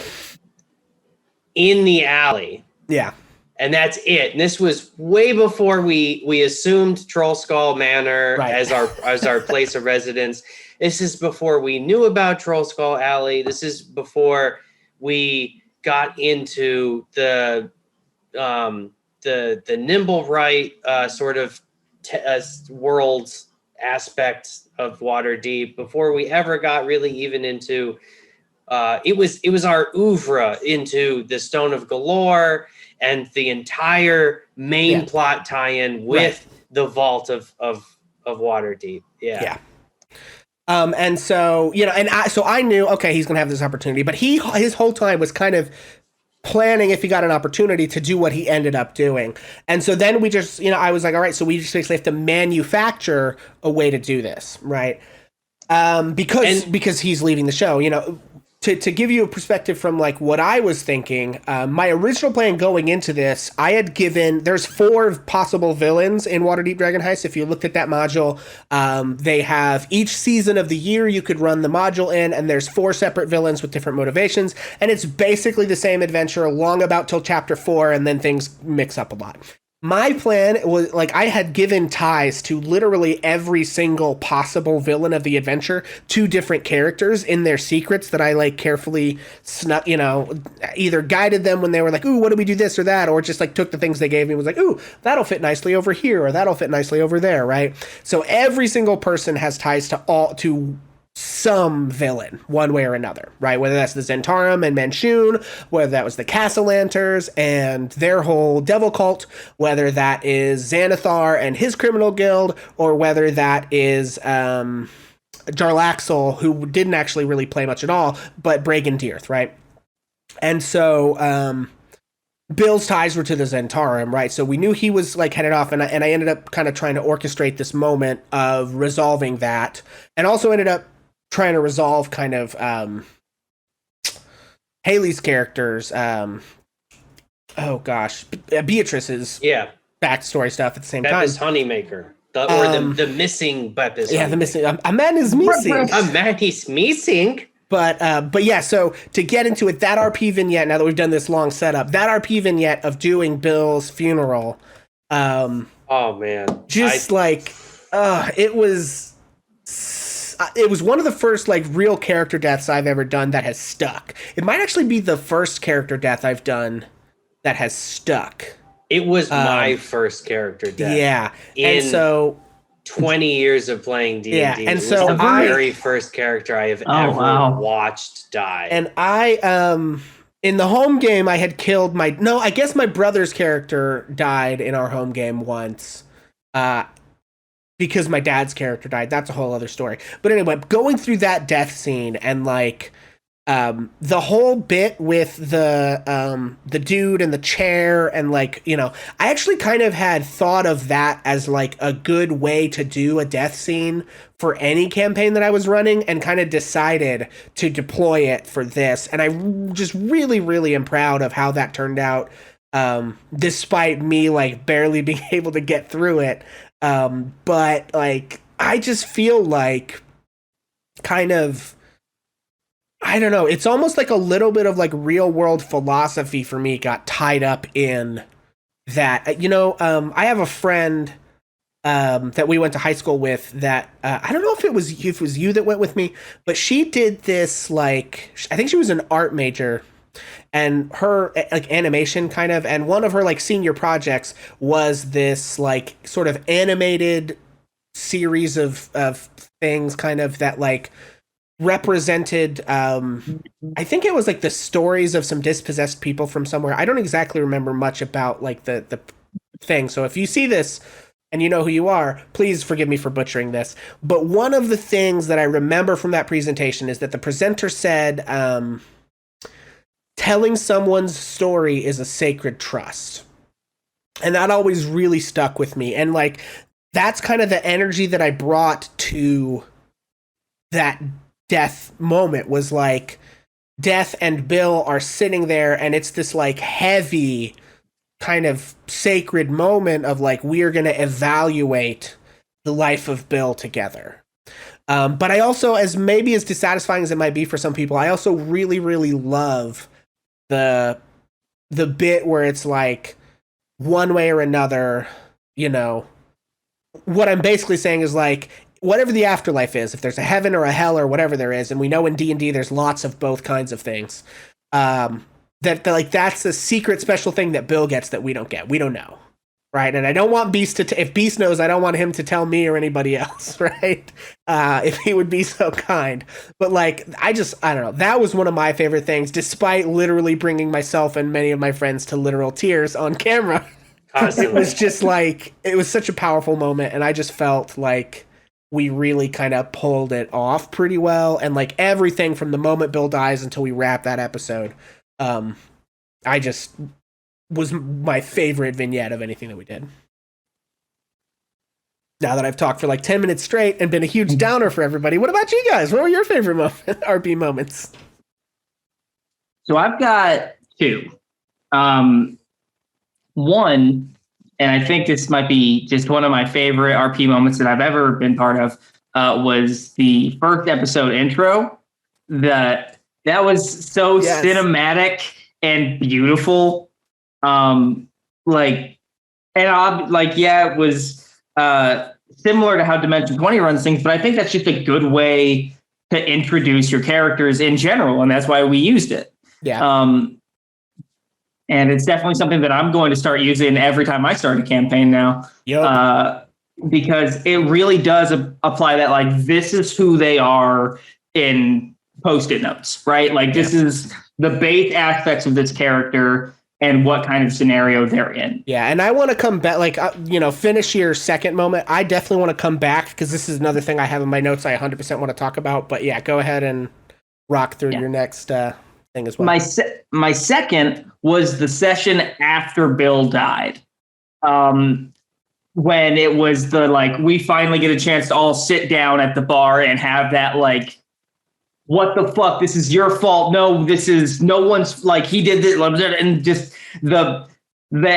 in the alley. Yeah. And that's it. And this was way before we assumed Troll Skull Manor as our place of residence. This is before we knew about Troll Skull Alley. This is before we got into the nimble right sort of world aspect of Waterdeep. Before we ever got really even into it was our oeuvre into the Stone of Galore and the entire main plot tie-in with the Vault of Waterdeep. Yeah. And so, you know, so I knew, okay, he's going to have this opportunity, but his whole time was kind of planning, if he got an opportunity, to do what he ended up doing. And so then we just, you know, I was like, all right, so we just basically have to manufacture a way to do this, right? Because he's leaving the show, you know. To give you a perspective from like what I was thinking, my original plan going into this, I had given, there's 4 possible villains in Waterdeep Dragon Heist. If you looked at that module, they have each season of the year you could run the module in, and there's 4 separate villains with different motivations, and it's basically the same adventure long about till chapter 4, and then things mix up a lot. My plan was, like, I had given ties to literally every single possible villain of the adventure, 2 different characters in their secrets that I, like, carefully snuck, you know, either guided them when they were like, ooh, what do we do this or that? Or just, like, took the things they gave me and was like, ooh, that'll fit nicely over here, or that'll fit nicely over there, right? So every single person has ties to some villain, one way or another, right? Whether that's the Zentarum and Manchun, whether that was the Castellanters and their whole devil cult, whether that is Xanathar and his criminal guild, or whether that is Jarlaxle, who didn't actually really play much at all, but Bragendirth, right? And so Bill's ties were to the Zentarum, right? So we knew he was like headed off, and I ended up kind of trying to orchestrate this moment of resolving that, and also ended up trying to resolve kind of Haley's character's Beatrice's backstory stuff at the same time. Beppis Honeymaker. The missing Beppis. Yeah, the missing. A man is missing. A man is missing. But yeah, so to get into it, that RP vignette, now that we've done this long setup, that RP vignette of doing Bill's funeral. Oh man. It was one of the first like real character deaths I've ever done that has stuck. It might actually be the first character death I've done that has stuck. It was my first character death. Yeah. And so 20 years of playing D&D. Yeah, and it so was the very first character I have ever watched die. And I in the home game I had killed my brother's character died in our home game once. Because my dad's character died. That's a whole other story. But anyway, going through that death scene and like the whole bit with the dude and the chair and like, you know, I actually kind of had thought of that as like a good way to do a death scene for any campaign that I was running, and kind of decided to deploy it for this. And I just really, really am proud of how that turned out, despite me like barely being able to get through it. But like, I just feel like kind of, I don't know, it's almost like a little bit of like real world philosophy for me got tied up in that. You know, I have a friend that we went to high school with that I don't know if it was you that went with me, but she did this, like, I think she was an art major, and her like animation kind of, and one of her like senior projects was this like sort of animated series of things kind of that like represented I think it was like the stories of some dispossessed people from somewhere. I don't exactly remember much about like the thing. So if you see this and you know who you are, please forgive me for butchering this. But one of the things that I remember from that presentation is that the presenter said, telling someone's story is a sacred trust. And that always really stuck with me. And like, that's kind of the energy that I brought to that death moment, was like Death and Bill are sitting there and it's this like heavy kind of sacred moment of like, we're going to evaluate the life of Bill together. But I also, as maybe as dissatisfying as it might be for some people, I also really, really love the bit where it's like, one way or another, you know, what I'm basically saying is like, whatever the afterlife is, if there's a heaven or a hell or whatever there is, and we know in D&D there's lots of both kinds of things, that like that's a secret special thing that Bill gets that we don't get. We don't know, right? And I don't want Beast to if Beast knows, I don't want him to tell me or anybody else, right? If he would be so kind. But like, I don't know. That was one of my favorite things, despite literally bringing myself and many of my friends to literal tears on camera. It was just like, it was such a powerful moment, and I just felt like we really kind of pulled it off pretty well. And like everything from the moment Bill dies until we wrap that episode, I just was my favorite vignette of anything that we did. Now that I've talked for like 10 minutes straight and been a huge downer for everybody, what about you guys? What were your favorite RP moments? So I've got two. One, and I think this might be just one of my favorite RP moments that I've ever been part of, was the first episode intro. That was so cinematic and beautiful. It was similar to how Dimension 20 runs things, but I think that's just a good way to introduce your characters in general, and that's why we used it. Yeah. And it's definitely something that I'm going to start using every time I start a campaign now. Yep. Because it really does apply that, like, this is who they are in Post-it notes, right? Like, this is the base aspects of this character and what kind of scenario they're in. Yeah, and I want to come back, like, finish your second moment. I definitely want to come back, because this is another thing I have in my notes I 100% want to talk about. But yeah, go ahead and rock through your next thing as well. My second was the session after Bill died. When it was we finally get a chance to all sit down at the bar and have that, like, what the fuck? This is your fault. No, this is no one's, like, he did this, and just the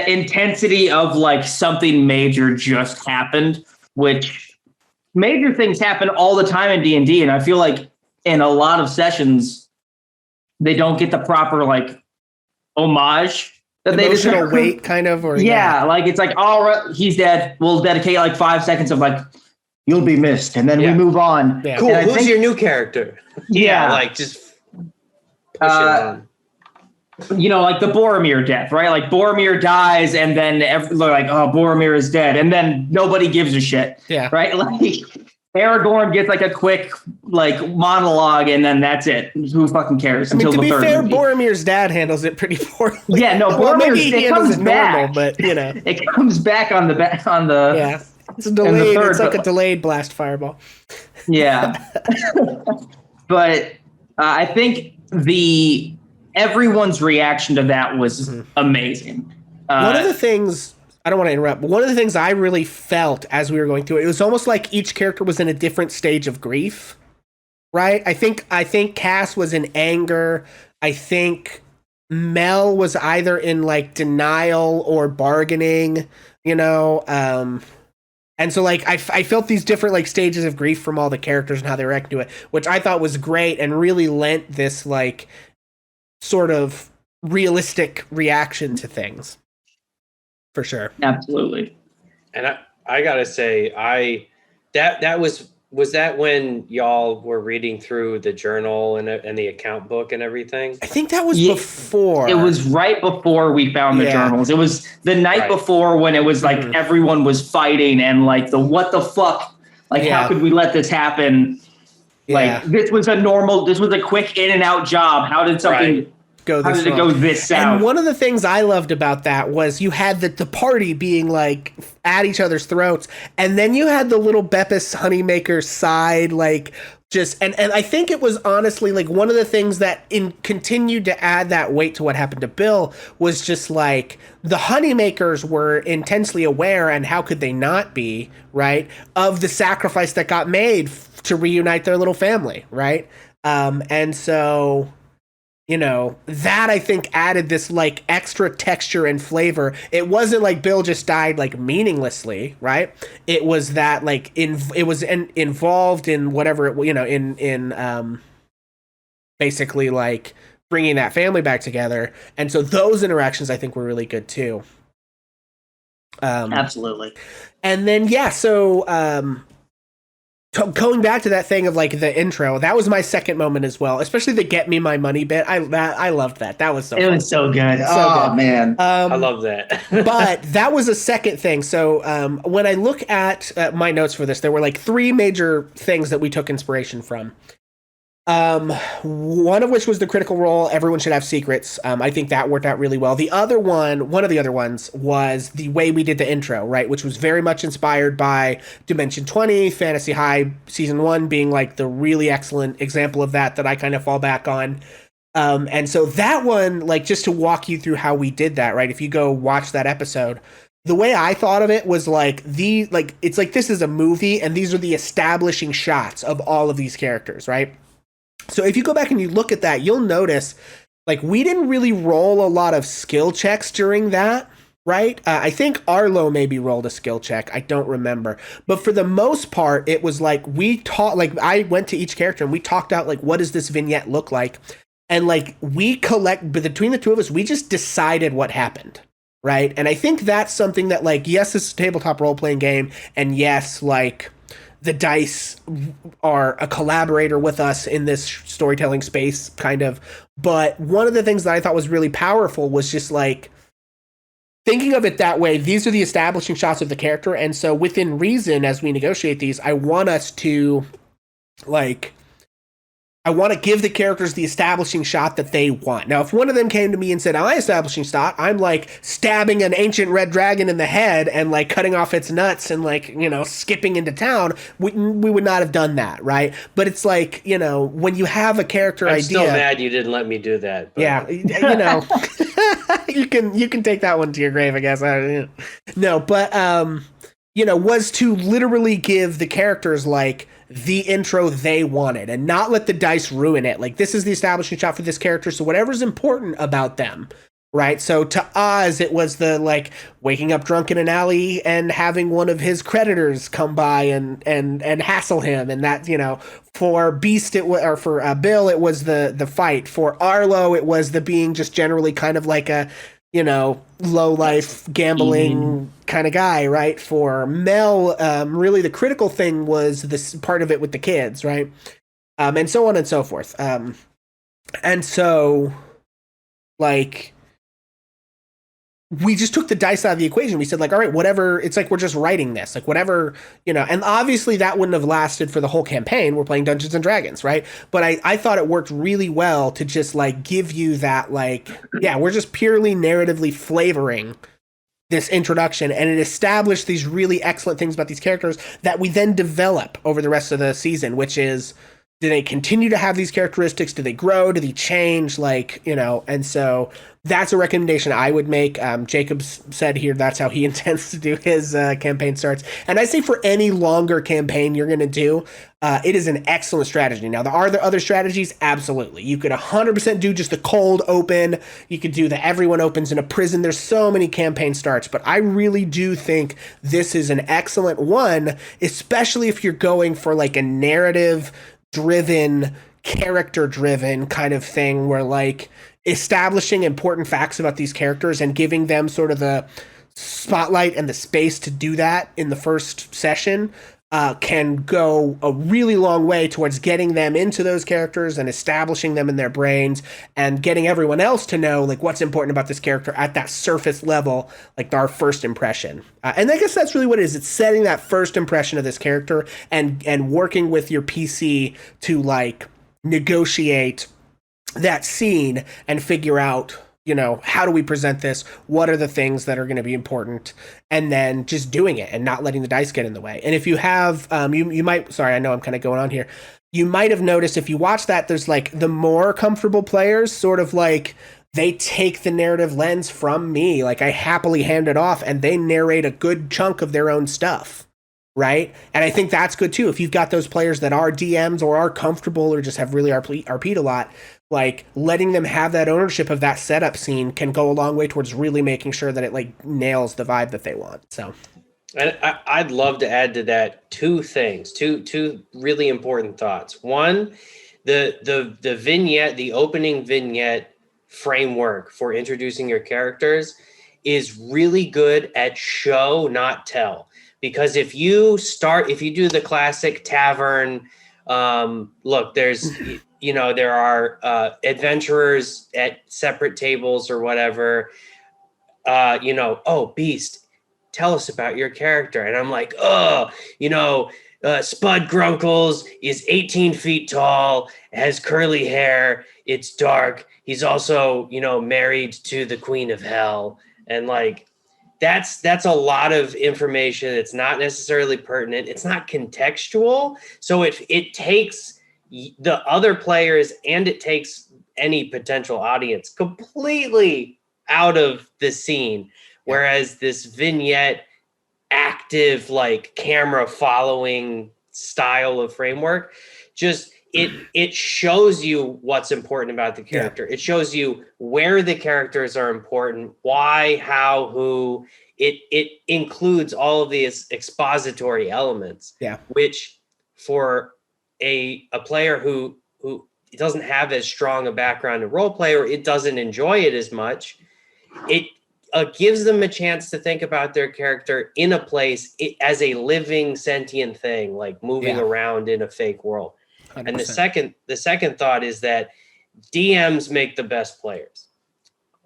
intensity of like something major just happened, which major things happen all the time in D&D. And I feel like in a lot of sessions, they don't get the proper like homage that emotional weight, kind of, or like it's like, all right, he's dead. We'll dedicate like 5 seconds of like, you'll be missed, and then we move on. Yeah. Cool. Who's your new character? Like just push it on. Like the Boromir death, right? Like Boromir dies, and then they're like, oh, Boromir is dead, and then nobody gives a shit. Yeah. Right? Like Aragorn gets like a quick like monologue, and then that's it. Who fucking cares? I mean, until to the be third fair, movie. Boromir's dad handles it pretty poorly. Yeah, no, Boromir comes back, normal, but it comes back on the yeah. It's delayed. It's like a delayed blast fireball. Yeah. But I think everyone's reaction to that was amazing. One of the things, I don't want to interrupt, but one of the things I really felt as we were going through it was almost like each character was in a different stage of grief, right? I think Cass was in anger. I think Mel was either in like denial or bargaining, and so, like, I felt these different, like, stages of grief from all the characters and how they react to it, which I thought was great and really lent this, like, sort of realistic reaction to things. For sure. Absolutely. And I gotta say, that was that when y'all were reading through the journal and the account book and everything? I think that was before. It was right before we found the journals. It was the night before, when it was like everyone was fighting and like what the fuck? Like, how could we let this happen? Like, this was a quick in and out job. How did something go this How did it wrong? go this south? And one of the things I loved about that was you had the party being like at each other's throats, and then you had the little Beppis Honeymaker side, like just and I think it was honestly like one of the things that continued to add that weight to what happened to Bill was just like the Honeymakers were intensely aware, and how could they not be, right, of the sacrifice that got made to reunite their little family, right? And so, you know, that I think added this like extra texture and flavor. It wasn't like Bill just died like meaninglessly, right? It was that like involved in whatever it, you know, in basically like bringing that family back together. And so those interactions I think were really good too. Absolutely. And then going back to that thing of like the intro, that was my second moment as well, especially the "get me my money" bit. I loved that. That was so. It fun. was so good. Good. Man, I love that. But that was a second thing. So when I look at my notes for this, there were like three major things that we took inspiration from. One of which was the Critical Role. Everyone should have secrets. I think that worked out really well. The other one of the other ones was the way we did the intro, right? Which was very much inspired by Dimension 20, Fantasy High Season 1 being like the really excellent example of that I kind of fall back on. And so that one, like just to walk you through how we did that, right? If you go watch that episode, the way I thought of it was like it's like this is a movie and these are the establishing shots of all of these characters, right? So if you go back and you look at that, you'll notice like we didn't really roll a lot of skill checks during that, right? I think Arlo maybe rolled a skill check. I don't remember. But for the most part, it was like I went to each character and we talked out like, what does this vignette look like? And like between the two of us, we just decided what happened, right? And I think that's something that like, yes, it's a tabletop role-playing game. And yes, like the dice are a collaborator with us in this storytelling space, kind of. But one of the things that I thought was really powerful was just like thinking of it that way. These are the establishing shots of the character. And so within reason, as we negotiate these, I want to give the characters the establishing shot that they want. Now, if one of them came to me and said, my establishing shot, I'm like stabbing an ancient red dragon in the head and like cutting off its nuts and like, you know, skipping into town, we would not have done that, right? But it's like, you know, when you have a character I'm idea. still mad you didn't let me do that. But. Yeah, you know, you can take that one to your grave, I guess. No, but, you know, was to literally give the characters like the intro they wanted and not let the dice ruin it. Like, this is the establishing shot for this character, so whatever's important about them, right? So to Oz, it was the like waking up drunk in an alley and having one of his creditors come by and hassle him, and that, you know, for Beast or for Bill it was the fight. For Arlo it was the being just generally kind of like a, you know, low life gambling kind of guy, right? For Mel, really the critical thing was this part of it with the kids, right? And so on and so forth. And so, like, we just took the dice out of the equation. We said, like, all right, whatever. It's like we're just writing this, like whatever, you know. And obviously that wouldn't have lasted for the whole campaign. We're playing Dungeons and Dragons, right? But I thought it worked really well to just like give you that, like, yeah, we're just purely narratively flavoring this introduction, and it established these really excellent things about these characters that we then develop over the rest of the season, which is, do they continue to have these characteristics? Do they grow? Do they change? Like, you know, and so that's a recommendation I would make. Jacobs said here that's how he intends to do his campaign starts. And I say for any longer campaign you're going to do, it is an excellent strategy. Now, are there other strategies? Absolutely. You could 100% do just the cold open. You could do the everyone opens in a prison. There's so many campaign starts, but I really do think this is an excellent one, especially if you're going for like a narrative driven, character driven kind of thing where like establishing important facts about these characters and giving them sort of the spotlight and the space to do that in the first session can go a really long way towards getting them into those characters and establishing them in their brains and getting everyone else to know like what's important about this character at that surface level, like our first impression. And I guess that's really what it is. It's setting that first impression of this character and working with your PC to like negotiate that scene and figure out, you know, how do we present this? What are the things that are going to be important? And then just doing it and not letting the dice get in the way. And if you have, you might, sorry, I know I'm kind of going on here. You might have noticed if you watch that, there's like the more comfortable players sort of like they take the narrative lens from me. Like I happily hand it off and they narrate a good chunk of their own stuff. Right. And I think that's good too. If you've got those players that are DMs or are comfortable or just have really RP'd a lot, like letting them have that ownership of that setup scene can go a long way towards really making sure that it like nails the vibe that they want. So And I'd love to add to that two things, two really important thoughts. One, the vignette, the opening vignette framework for introducing your characters is really good at show, not tell. Because if you do the classic tavern, look, there's, you know, there are adventurers at separate tables or whatever, you know, oh, Beast, tell us about your character. And I'm like, oh, you know, Spud Grunkles is 18 feet tall, has curly hair, it's dark. He's also, you know, married to the Queen of Hell. And like, that's a lot of information. It's not necessarily pertinent. It's not contextual. So it takes the other players and it takes any potential audience completely out of the scene. Whereas this vignette, active, like camera following style of framework, just it shows you what's important about the character. Yeah. It shows you where the characters are important, why, how, who. It includes all of these expository elements. Yeah. Which for a player who doesn't have as strong a background in roleplay or it doesn't enjoy it as much, it gives them a chance to think about their character in a place as a living sentient thing, like moving around in a fake world. 100%. And the second thought is that DMs make the best players.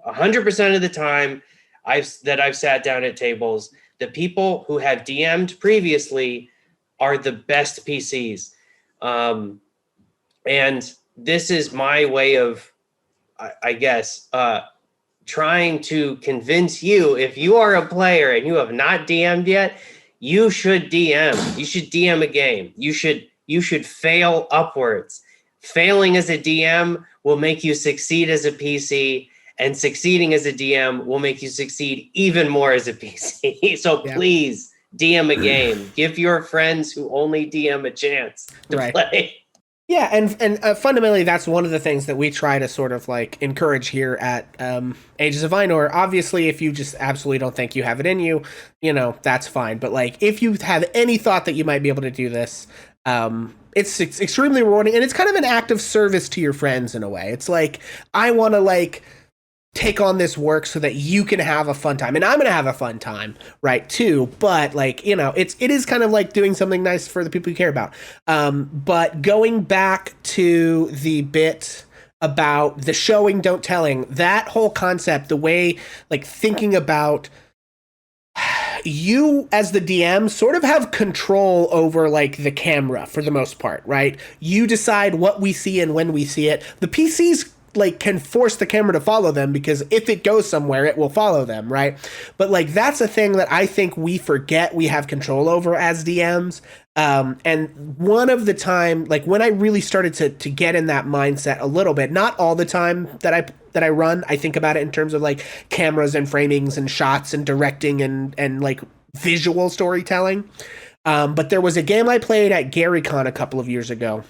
100% of the time I've sat down at tables, the people who have DM'd previously are the best PCs. And this is my way of, I guess, trying to convince you, if you are a player and you have not DM'd yet, you should DM. You should DM a game. You should fail upwards. Failing as a DM will make you succeed as a PC, and succeeding as a DM will make you succeed even more as a PC. So please DM a game. Give your friends who only DM a chance to play. Yeah, and fundamentally, that's one of the things that we try to sort of like encourage here at Ages of Ainor. Obviously, if you just absolutely don't think you have it in you, you know, that's fine. But like, if you have any thought that you might be able to do this, it's extremely rewarding, and it's kind of an act of service to your friends in a way. It's like, I want to like take on this work so that you can have a fun time, and I'm gonna have a fun time, right, too. But like, you know, it is kind of like doing something nice for the people you care about. But going back to the bit about the showing, don't telling, that whole concept, the way, like, thinking about you as the DM sort of have control over like the camera for the most part, right? You decide what we see and when we see it. The PCs like can force the camera to follow them because if it goes somewhere, it will follow them, right? But like, that's a thing that I think we forget we have control over as DMs. And one of the time, like when I really started to get in that mindset a little bit, not all the time that I run, I think about it in terms of like cameras and framings and shots and directing and like visual storytelling. But there was a game I played at GaryCon a couple of years ago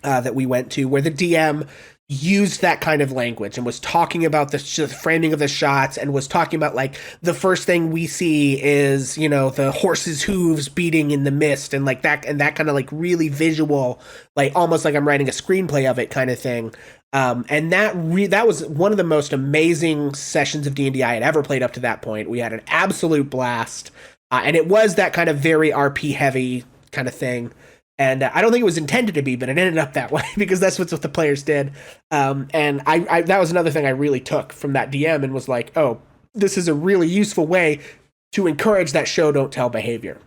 that we went to where the DM used that kind of language and was talking about the framing of the shots and was talking about like the first thing we see is, you know, the horse's hooves beating in the mist and like that, and that kind of like really visual, like almost like I'm writing a screenplay of it kind of thing. And that was one of the most amazing sessions of D&D I had ever played up to that point. We had an absolute blast. And it was that kind of very RP heavy kind of thing. And I don't think it was intended to be, but it ended up that way because that's what the players did. And I that was another thing I really took from that DM and was like, oh, this is a really useful way to encourage that show don't tell behavior,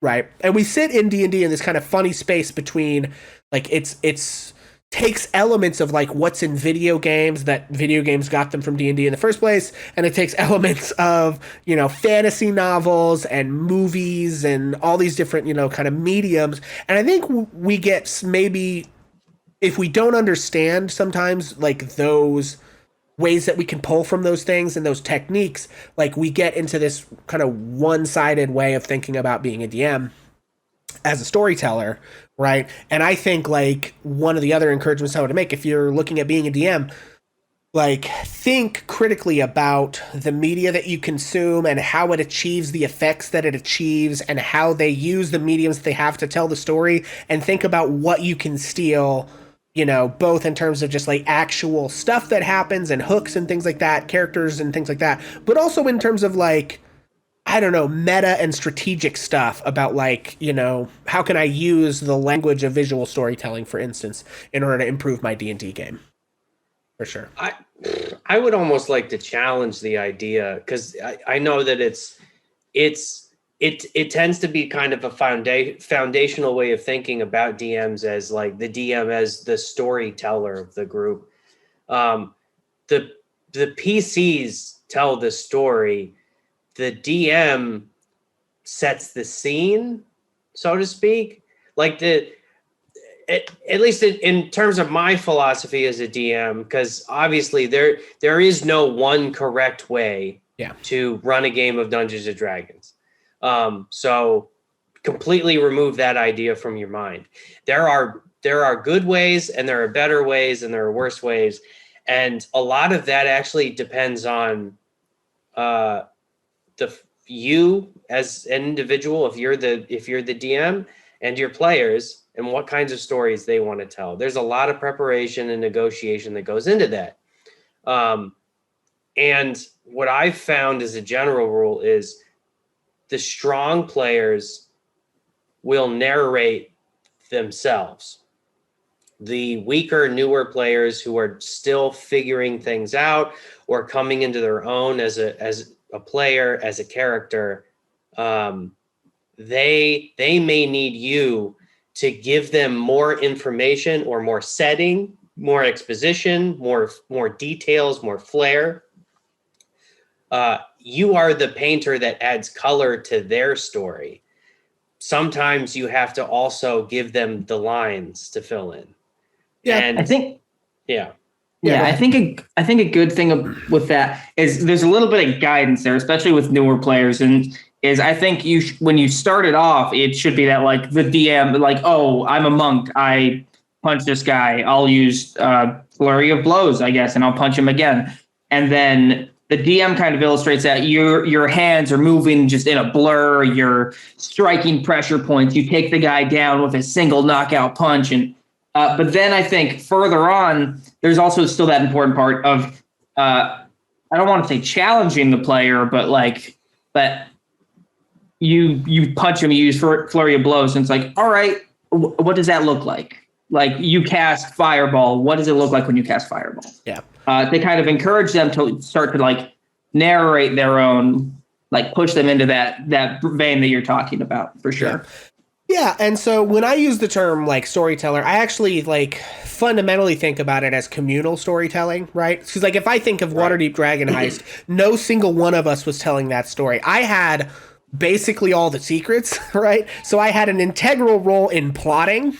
right? And we sit in D&D in this kind of funny space between like it's takes elements of like what's in video games, that video games got them from D&D in the first place, and it takes elements of, you know, fantasy novels and movies and all these different, you know, kind of mediums. And I think we get, maybe if we don't understand sometimes like those ways that we can pull from those things and those techniques, like we get into this kind of one-sided way of thinking about being a DM as a storyteller, right? And I think like one of the other encouragements I would make, if you're looking at being a DM, like think critically about the media that you consume and how it achieves the effects that it achieves and how they use the mediums that they have to tell the story, and think about what you can steal, you know, both in terms of just like actual stuff that happens and hooks and things like that, characters and things like that, but also in terms of like, I don't know, meta and strategic stuff about like, you know, how can I use the language of visual storytelling, for instance, in order to improve my D&D game? For sure. I would almost like to challenge the idea, because I know that it tends to be kind of a foundational way of thinking about DMs as like the DM as the storyteller of the group. The PCs tell the story. The DM sets the scene, so to speak. Like at least in terms of my philosophy as a DM, because obviously there is no one correct way to run a game of Dungeons and Dragons. So completely remove that idea from your mind. There are good ways, and there are better ways, and there are worse ways, and a lot of that actually depends on you as an individual, if you're the DM, and your players, and what kinds of stories they want to tell. There's a lot of preparation and negotiation that goes into that. And what I've found as a general rule is the strong players will narrate themselves. The weaker, newer players who are still figuring things out or coming into their own as a player, as a character, they may need you to give them more information or more setting, more exposition, more details, more flair. You are the painter that adds color to their story. Sometimes you have to also give them the lines to fill in. Yeah, and I think. Yeah. Yeah, I think a good thing with that is there's a little bit of guidance there, especially with newer players, and is I think when you start it off, it should be that like the DM, like, oh, I'm a monk, I punch this guy, I'll use flurry of blows, I guess, and I'll punch him again, and then the DM kind of illustrates that your hands are moving just in a blur, you're striking pressure points, you take the guy down with a single knockout punch, and but then I think further on, there's also still that important part of, I don't want to say challenging the player, but you punch him, you use flurry of blows, and it's like, all right, what does that look like? Like you cast fireball. What does it look like when you cast fireball? Yeah. They kind of encourage them to start to like narrate their own, like push them into that vein that you're talking about, for sure. Yeah. Yeah, and so when I use the term like storyteller, I actually like fundamentally think about it as communal storytelling, right? Because like if I think of Waterdeep Dragon Heist, no single one of us was telling that story. I had basically all the secrets, right? So I had an integral role in plotting,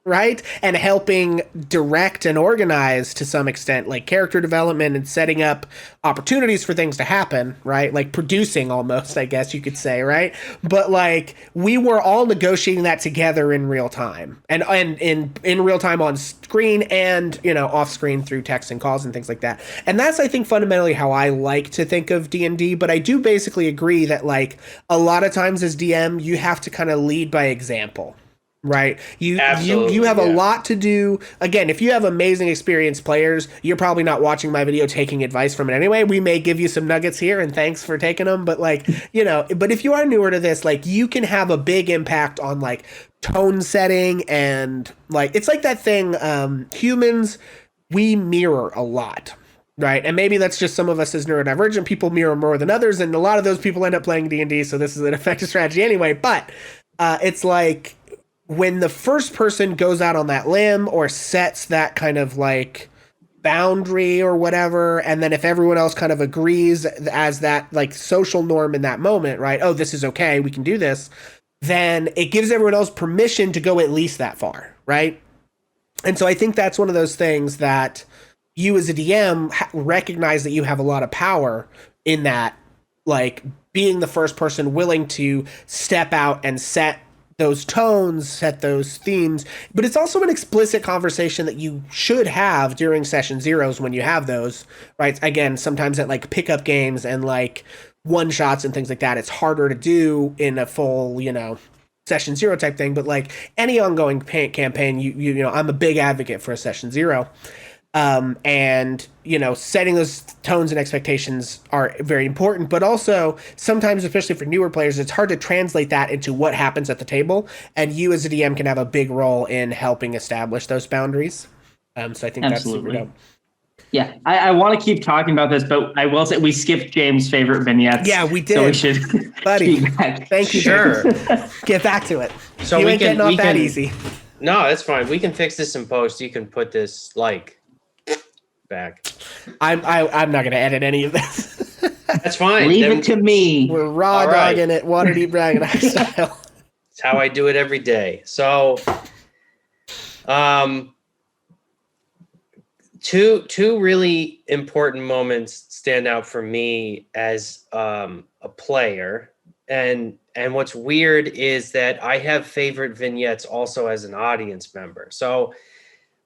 right? And helping direct and organize to some extent, like character development and setting up opportunities for things to happen, right? Like producing almost, I guess you could say, right? But like we were all negotiating that together in real time and in real time on screen and, you know, off screen through text and calls and things like that. And that's, I think, fundamentally how I like to think of D&D, but I do basically agree that like a lot of times as DM, you have to kind of lead by example. Right. You have a lot to do. Again, if you have amazing experienced players, you're probably not watching my video taking advice from it anyway. We may give you some nuggets here and thanks for taking them. But like, you know, but if you are newer to this, like you can have a big impact on like tone setting and like it's like that thing. Humans, we mirror a lot. Right. And maybe that's just some of us as neurodivergent people mirror more than others. And a lot of those people end up playing D&D. So this is an effective strategy anyway. But it's like, when the first person goes out on that limb or sets that kind of like boundary or whatever, and then if everyone else kind of agrees as that like social norm in that moment, right? Oh, this is okay, we can do this. Then it gives everyone else permission to go at least that far, right? And so I think that's one of those things that you as a DM recognize that you have a lot of power in that, like being the first person willing to step out and set those tones, set those themes. But it's also an explicit conversation that you should have during session zeros when you have those, right? Again, sometimes at like pickup games and like one shots and things like that, it's harder to do in a full, session zero type thing. But like any ongoing campaign, you know, I'm a big advocate for a session zero. And setting those tones and expectations are very important, but also sometimes, especially for newer players, it's hard to translate that into what happens at the table, and you as a DM can have a big role in helping establish those boundaries. So I think that's super dope. Yeah, I want to keep talking about this, but I will say we skipped James' favorite vignettes. Yeah, we did. So we should, buddy. Thank you. Sure. Get back to it. So you we ain't can, getting off we that can, easy. No, that's fine. We can fix this in post. You can put this like back. I'm not gonna edit any of this. That's fine. Leave it to me. We're raw dogging it, Waterdeep Dragon style. It's how I do it every day. So, two really important moments stand out for me as a player, and what's weird is that I have favorite vignettes also as an audience member. So,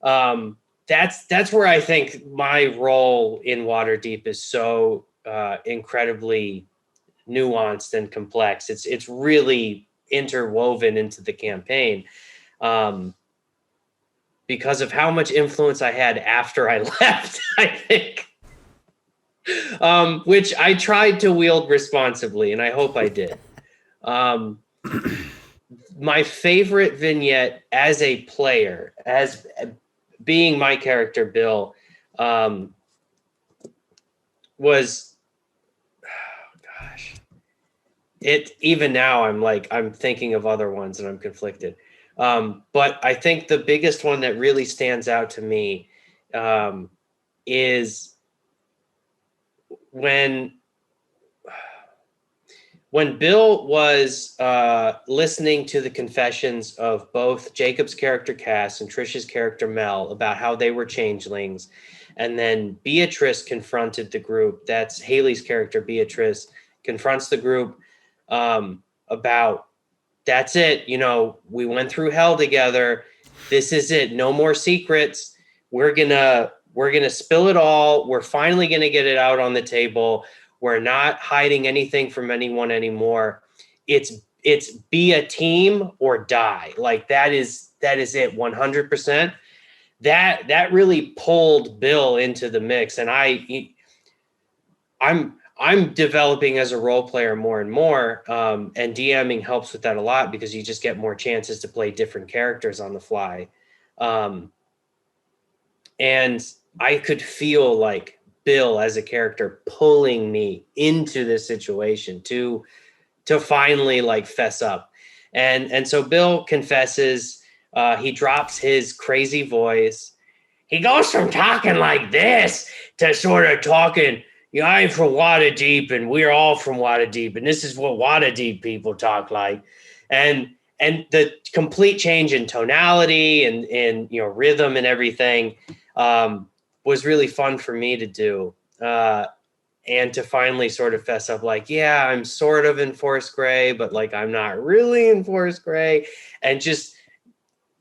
that's where I think my role in Waterdeep is so incredibly nuanced and complex. It's really interwoven into the campaign because of how much influence I had after I left, I think, which I tried to wield responsibly, and I hope I did. My favorite vignette as a player, as being my character, Bill, was, even now I'm thinking of other ones and I'm conflicted. But I think the biggest one that really stands out to me is when Bill was listening to the confessions of both Jacob's character Cass and Trish's character Mel about how they were changelings, and then Beatrice confronted the group. That's Haley's character, Beatrice, confronts the group about, that's it. We went through hell together. This is it. No more secrets. We're gonna spill it all. We're finally gonna get it out on the table. We're not hiding anything from anyone anymore. It's be a team or die. Like that is it. 100%. That really pulled Bill into the mix, and I'm developing as a role player more and more, and DMing helps with that a lot because you just get more chances to play different characters on the fly. And I could feel like Bill as a character pulling me into this situation to finally like fess up. And so Bill confesses, he drops his crazy voice. He goes from talking like this to sort of talking, I'm from Waterdeep and we're all from Waterdeep and this is what Waterdeep people talk like. And the complete change in tonality and rhythm and everything was really fun for me to do. And to finally sort of fess up like, yeah, I'm sort of in Forest Grey, but like I'm not really in Forest Grey. And just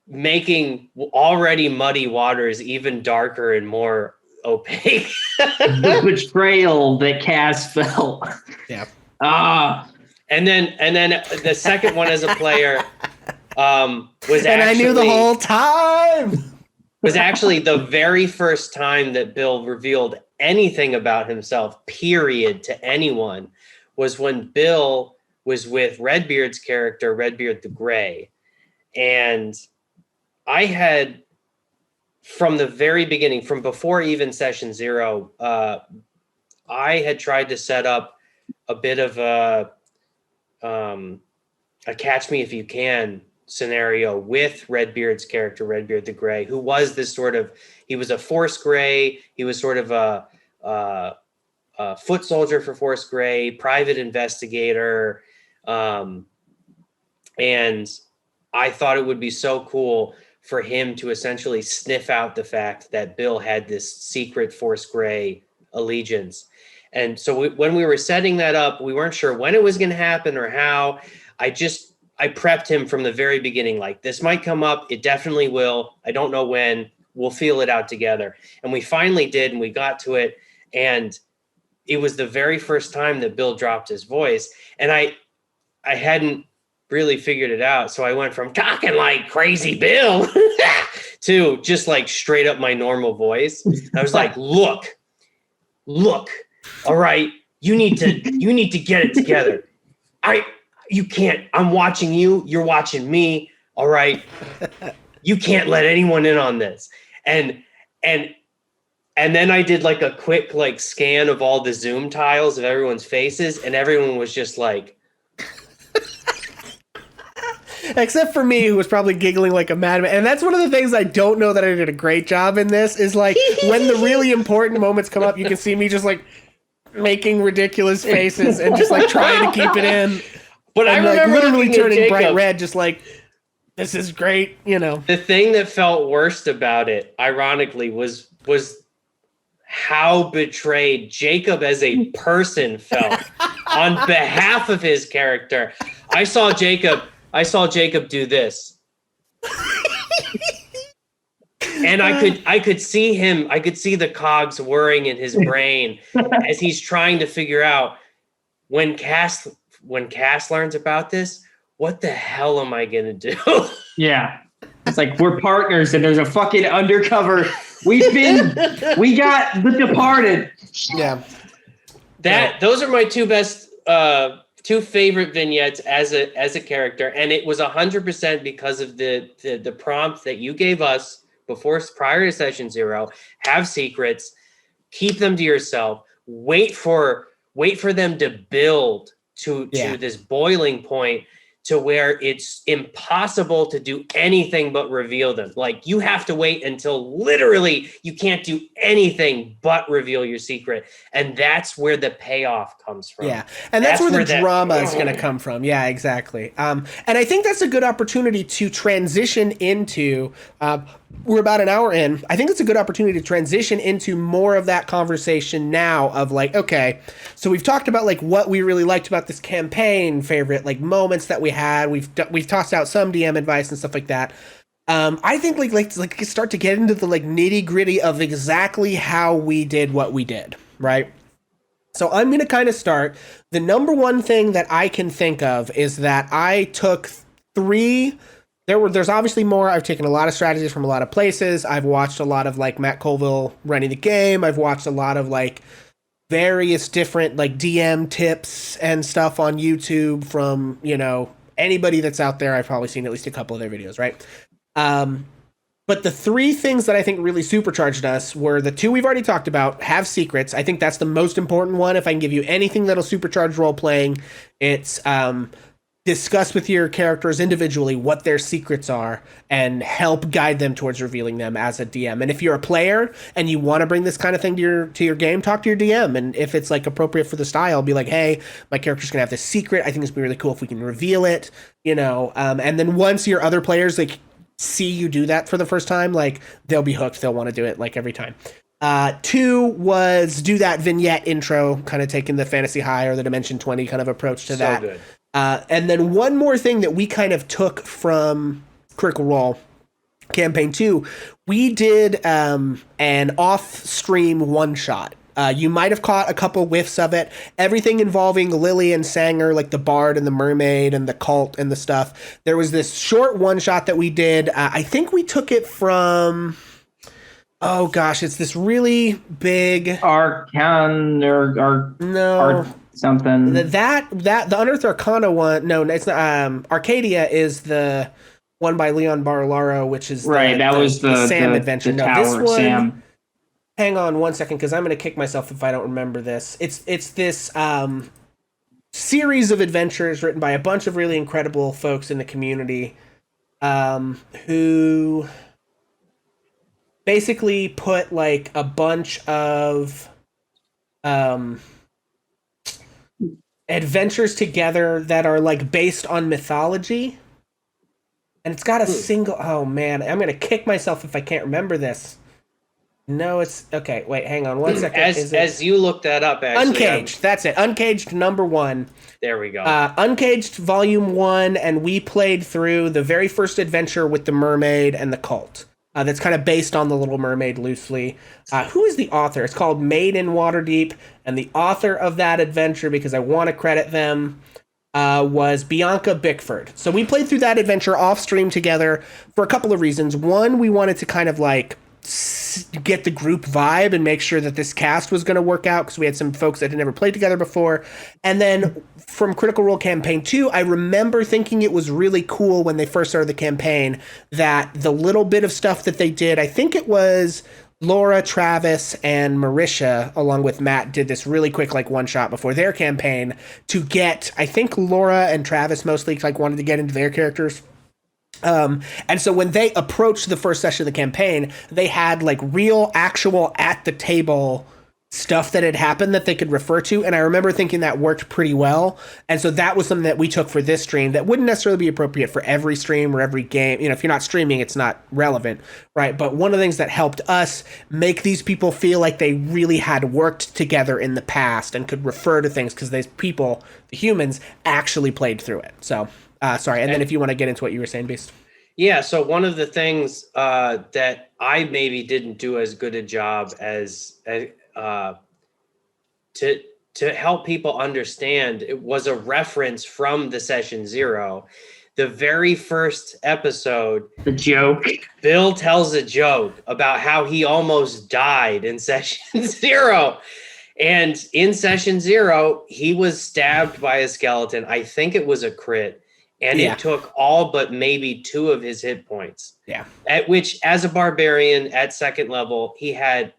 making already muddy waters even darker and more opaque. The betrayal that Cass felt. Yeah. And then the second one as a player was actually, and I knew the whole time. Was actually the very first time that Bill revealed anything about himself, period, to anyone, was when Bill was with Redbeard's character, Redbeard the Grey. And I had, from the very beginning, from before even session zero, I had tried to set up a bit of a Catch Me If You Can scenario with Redbeard's character, Redbeard the Grey, who was this sort of, he was a Force Grey. He was sort of a foot soldier for Force Grey, private investigator. And I thought it would be so cool for him to essentially sniff out the fact that Bill had this secret Force Grey allegiance. And so when we were setting that up, we weren't sure when it was going to happen or how. I prepped him from the very beginning, like, this might come up. It definitely will. I don't know when. We'll feel it out together. And we finally did, and we got to it. And it was the very first time that Bill dropped his voice. And I hadn't really figured it out. So I went from talking like crazy Bill to just like straight up my normal voice. I was like, look, all right, you need to get it together. You can't, I'm watching you, you're watching me. All right. You can't let anyone in on this. And then I did like a quick like scan of all the Zoom tiles of everyone's faces, and everyone was just like, except for me, who was probably giggling like a madman. And that's one of the things I don't know that I did a great job in this, is like when the really important moments come up, you can see me just like making ridiculous faces and just like trying to keep it in. But I remember like literally turning Jacob, bright red, just like, this is great, you know. The thing that felt worst about it, ironically, was how betrayed Jacob as a person felt on behalf of his character. I saw Jacob do this. And I could see him, I could see the cogs whirring in his brain as he's trying to figure out, when Cass learns about this, what the hell am I gonna do? Yeah. It's like, we're partners and there's a fucking undercover. We got The Departed. Yeah. Those are my two favorite vignettes as a character. And it was 100% because of the prompt that you gave us prior to session 0. Have secrets, keep them to yourself, wait for them to build to this boiling point to where it's impossible to do anything but reveal them. Like, you have to wait until literally you can't do anything but reveal your secret. And that's where the payoff comes from. Yeah. And that's where the drama is going to come from. Yeah, exactly. And I think that's a good opportunity to transition into, we're about an hour in. I think it's a good opportunity to transition into more of that conversation now of like, okay, so we've talked about like what we really liked about this campaign, favorite like moments that we had. We've tossed out some DM advice and stuff like that. I think like start to get into the like nitty gritty of exactly how we did what we did, right? So I'm going to kind of start. The number one thing that I can think of is that I took 3. There's obviously more. I've taken a lot of strategies from a lot of places. I've watched a lot of like Matt Colville running the game. I've watched a lot of like various different like DM tips and stuff on YouTube from, you know, anybody that's out there. I've probably seen at least a couple of their videos, right? But the 3 things that I think really supercharged us were the 2 we've already talked about. Have secrets. I think that's the most important one. If I can give you anything that'll supercharge role playing, it's discuss with your characters individually what their secrets are and help guide them towards revealing them as a DM. And if you're a player and you want to bring this kind of thing to your game, talk to your DM. And if it's like appropriate for the style, be like, hey, my character's gonna have this secret. I think it's gonna be really cool if we can reveal it, you know. And then once your other players like see you do that for the first time, like they'll be hooked. They'll want to do it like every time. 2 was do that vignette intro, kind of taking the Fantasy High or the Dimension 20 kind of approach to that. Good. And then one more thing that we kind of took from Critical Role Campaign 2, we did an off-stream one-shot. You might have caught a couple whiffs of it. Everything involving Lily and Sanger, like the Bard and the Mermaid and the cult and the stuff. There was this short one-shot that we did. I think we took it from... Oh gosh, it's this really big Arcan or something. That the Unearthed Arcana one. No, it's not. Arcadia is the one by Leon Barlaro, which is the Sam adventure. The Tower, this one. Sam. Hang on one second, because I'm going to kick myself if I don't remember this. It's this series of adventures written by a bunch of really incredible folks in the community. who basically put like a bunch of adventures together that are like based on mythology. And it's got a single. Oh man, I'm gonna kick myself if I can't remember this. No, it's okay. Wait, hang on 1 second. As you look that up, actually, Uncaged. That's it. Uncaged #1. There we go. Uncaged Volume 1, and we played through the very first adventure with the mermaid and the cult. That's kind of based on the Little Mermaid loosely. Who is the author? It's called Made in Waterdeep, and the author of that adventure, because I want to credit them, was Bianca Bickford. So we played through that adventure off stream together for a couple of reasons. One, we wanted to kind of like get the group vibe and make sure that this cast was going to work out because we had some folks that had never played together before. And then from Critical Role Campaign 2, I remember thinking it was really cool when they first started the campaign that the little bit of stuff that they did, I think it was Laura, Travis, and Marisha, along with Matt, did this really quick, like, one shot before their campaign to get, I think Laura and Travis mostly, like, wanted to get into their characters. And so when they approached the first session of the campaign, they had, like, real, actual, at the table stuff that had happened that they could refer to. And I remember thinking that worked pretty well. And so that was something that we took for this stream that wouldn't necessarily be appropriate for every stream or every game. You know, if you're not streaming, it's not relevant, right? But one of the things that helped us make these people feel like they really had worked together in the past and could refer to things because these people, the humans, actually played through it. So, sorry. And then if you want to get into what you were saying, Beast. Yeah, so one of the things that I maybe didn't do as good a job as to help people understand, it was a reference from the session 0. The very first episode, the joke. Bill tells a joke about how he almost died in session 0. And in session 0, he was stabbed by a skeleton. I think it was a crit. And it took all but maybe 2 of his hit points. Yeah. At which, as a barbarian at 2nd level, he had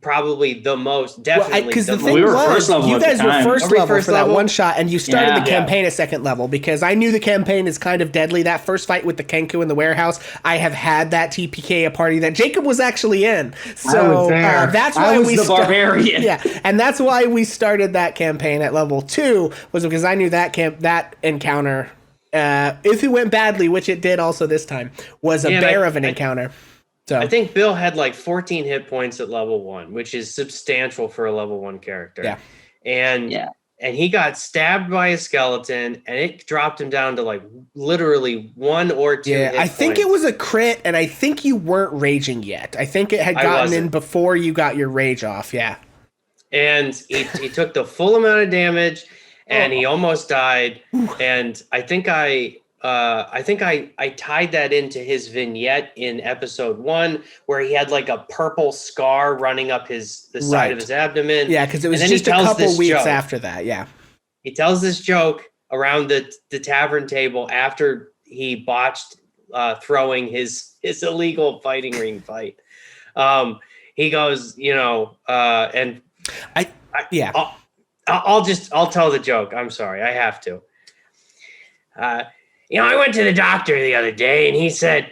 probably the most, definitely. Because the thing was, you guys were first level for that one shot, and you started the campaign at 2nd level, because I knew the campaign is kind of deadly. That first fight with the Kenku in the warehouse, I have had that TPK a party that Jacob was actually in. So that's why we the barbarian. Yeah, and that's why we started that campaign at level 2, was because I knew that encounter, if it went badly, which it did also this time, was a bear of an encounter. So I think Bill had like 14 hit points at level 1, which is substantial for a level 1 character. Yeah. And he got stabbed by a skeleton, and it dropped him down to like literally 1 or 2 hit I think points. it was a crit, and I think you weren't raging yet. I think it had gotten in before you got your rage off. Yeah. And he took the full amount of damage, and he almost died. And I think I tied that into his vignette in episode 1, where he had like a purple scar running up the side of his abdomen. Yeah, because it was just a couple weeks after that. Yeah. He tells this joke around the tavern table after he botched throwing his illegal fighting ring fight. He goes, and I'll tell the joke. I'm sorry. I have to. I went to the doctor the other day, and he said,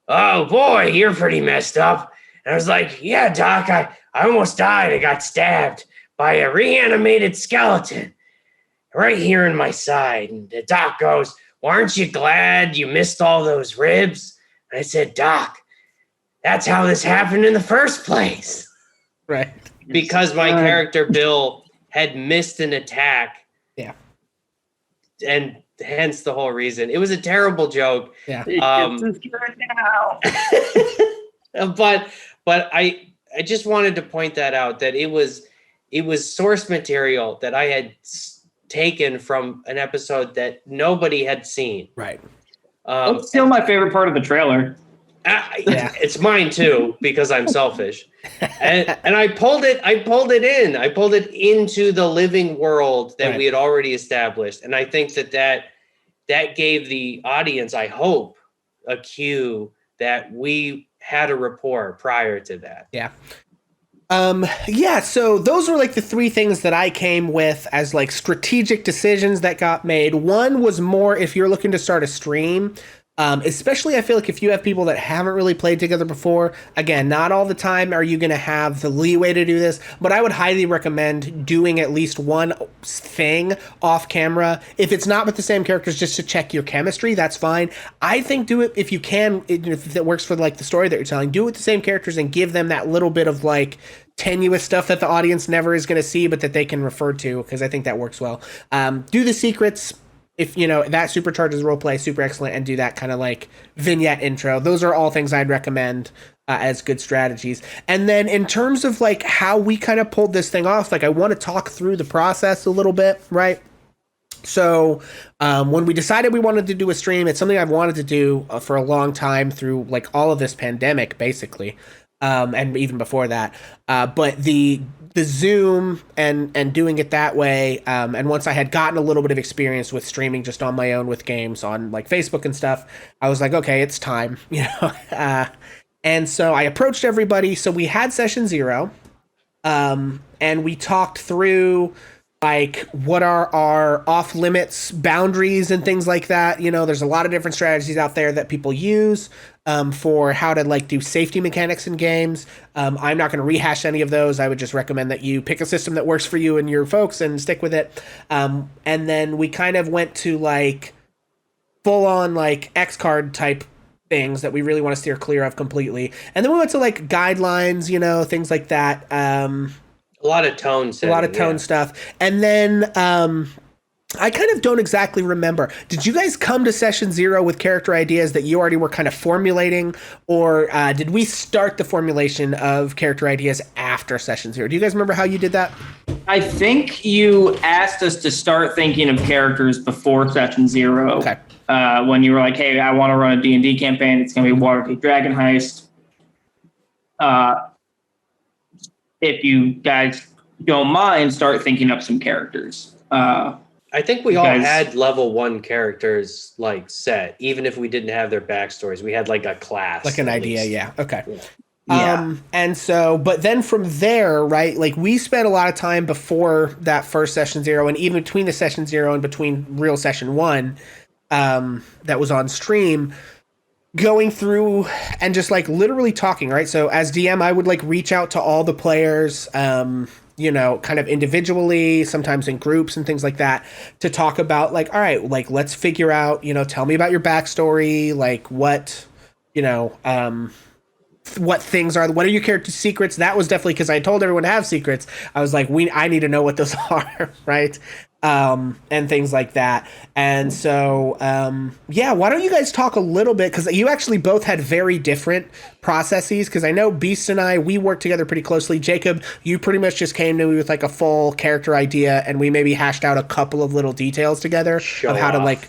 "Oh boy, you're pretty messed up." And I was like, "Yeah, doc, I almost died. I got stabbed by a reanimated skeleton right here in my side." And the doc goes, "Well, aren't you glad you missed all those ribs?" And I said, "Doc, that's how this happened in the first place." Right. Because my character, Bill, had missed an attack. Yeah. And hence the whole reason. It was a terrible joke. Yeah. It's good now. but I just wanted to point that out, that it was source material that I had taken from an episode that nobody had seen. Right. It's still my favorite part of the trailer. It's mine too, because I'm selfish. And I pulled it in. I pulled it into the living world that we had already established. And I think that gave the audience, I hope, a cue that we had a rapport prior to that. Yeah. So those were like the 3 things that I came with as like strategic decisions that got made. One was more if you're looking to start a stream, Especially, I feel like if you have people that haven't really played together before, again, not all the time are you going to have the leeway to do this, but I would highly recommend doing at least one thing off camera. If it's not with the same characters, just to check your chemistry, that's fine. I think do it if you can, if it works for like the story that you're telling, do it with the same characters and give them that little bit of like tenuous stuff that the audience never is going to see, but that they can refer to, because I think that works well. Do the secrets. If that supercharges roleplay, super excellent, and do that kind of like vignette intro. Those are all things I'd recommend as good strategies. And then in terms of like how we kind of pulled this thing off, like I want to talk through the process a little bit, right? So when we decided we wanted to do a stream, it's something I've wanted to do for a long time through like all of this pandemic, basically, and even before that. But the Zoom and doing it that way, and once I had gotten a little bit of experience with streaming just on my own with games on like Facebook and stuff, I was like, okay, it's time, and so I approached everybody. So we had session 0, and we talked through like what are our off limits boundaries and things like that. There's a lot of different strategies out there that people use for how to like do safety mechanics in games. I'm not going to rehash any of those. I would just recommend that you pick a system that works for you and your folks and stick with it. And then we kind of went to like full on like X card type things that we really want to steer clear of completely. And then we went to like guidelines, things like that. A lot of tone setting, a lot of tone stuff. And then I kind of don't exactly remember. Did you guys come to session 0 with character ideas that you already were kind of formulating, or did we start the formulation of character ideas after session 0? Do you guys remember how you did that? I think you asked us to start thinking of characters before session 0. Okay. When you were like, hey, I want to run a D&D campaign. It's going to be Waterdeep Dragon Heist. If you guys don't mind, start thinking up some characters. I think we all had level 1 characters like set, even if we didn't have their backstories. We had like a class, like an idea. Yeah. Okay. Yeah. And so, but then from there, right, like we spent a lot of time before that first session 0, and even between the session 0 and between real session 1, that was on stream, going through and just like literally talking, right? So as DM, I would like reach out to all the players, kind of individually, sometimes in groups and things like that, to talk about like, all right, like let's figure out, tell me about your backstory, like what things are, what are your character secrets? That was definitely because I told everyone to have secrets. I was like, I need to know what those are, right? And things like that. And so, why don't you guys talk a little bit? Because you actually both had very different processes. Because I know Beast and I, we worked together pretty closely. Jacob, you pretty much just came to me with like a full character idea, and we maybe hashed out a couple of little details together of how to like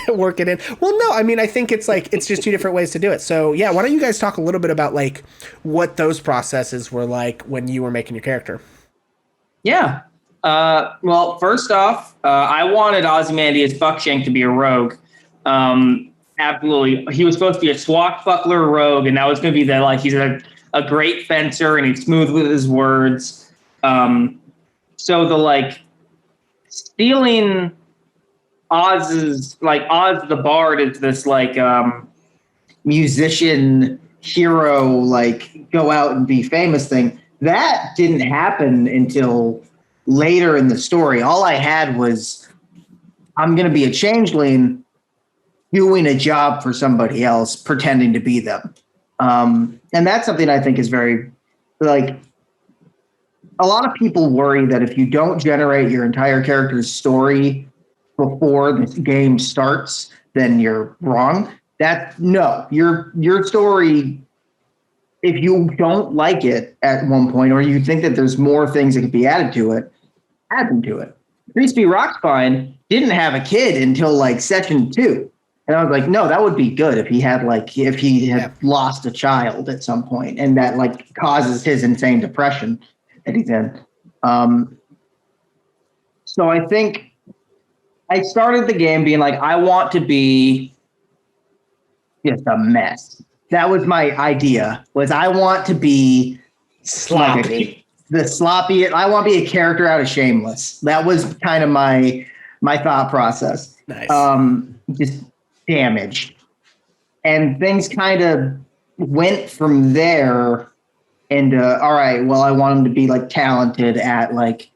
work it in. Well, no, I mean, I think it's like, it's just two different ways to do it. So yeah, why don't you guys talk a little bit about like what those processes were like when you were making your character? Yeah. Well, first off, I wanted Ozymandias Buckshank to be a rogue. Absolutely. He was supposed to be a swashbuckler rogue, and that was going to be that, like, he's a great fencer and he's smooth with his words. So the, like, stealing Oz the Bard is this, like, musician hero, like, go out and be famous thing. That didn't happen until later in the story. All I had was, I'm going to be a changeling doing a job for somebody else, pretending to be them. And that's something I think is very, like, a lot of people worry that if you don't generate your entire character's story before the game starts, then you're wrong. No, your story, if you don't like it at one point, or you think that there's more things that could be added to it, add them to it. Crispy Rockspine didn't have a kid until like session 2. And I was like, no, that would be good if he had lost a child at some point, and that like causes his insane depression that he's in. So I think I started the game being like, I want to be just a mess. That was my idea, was I want to be sloppy. I want to be a character out of Shameless. That was kind of my thought process. Nice. Just damage. And things kind of went from there into, all right, well, I want him to be like talented at like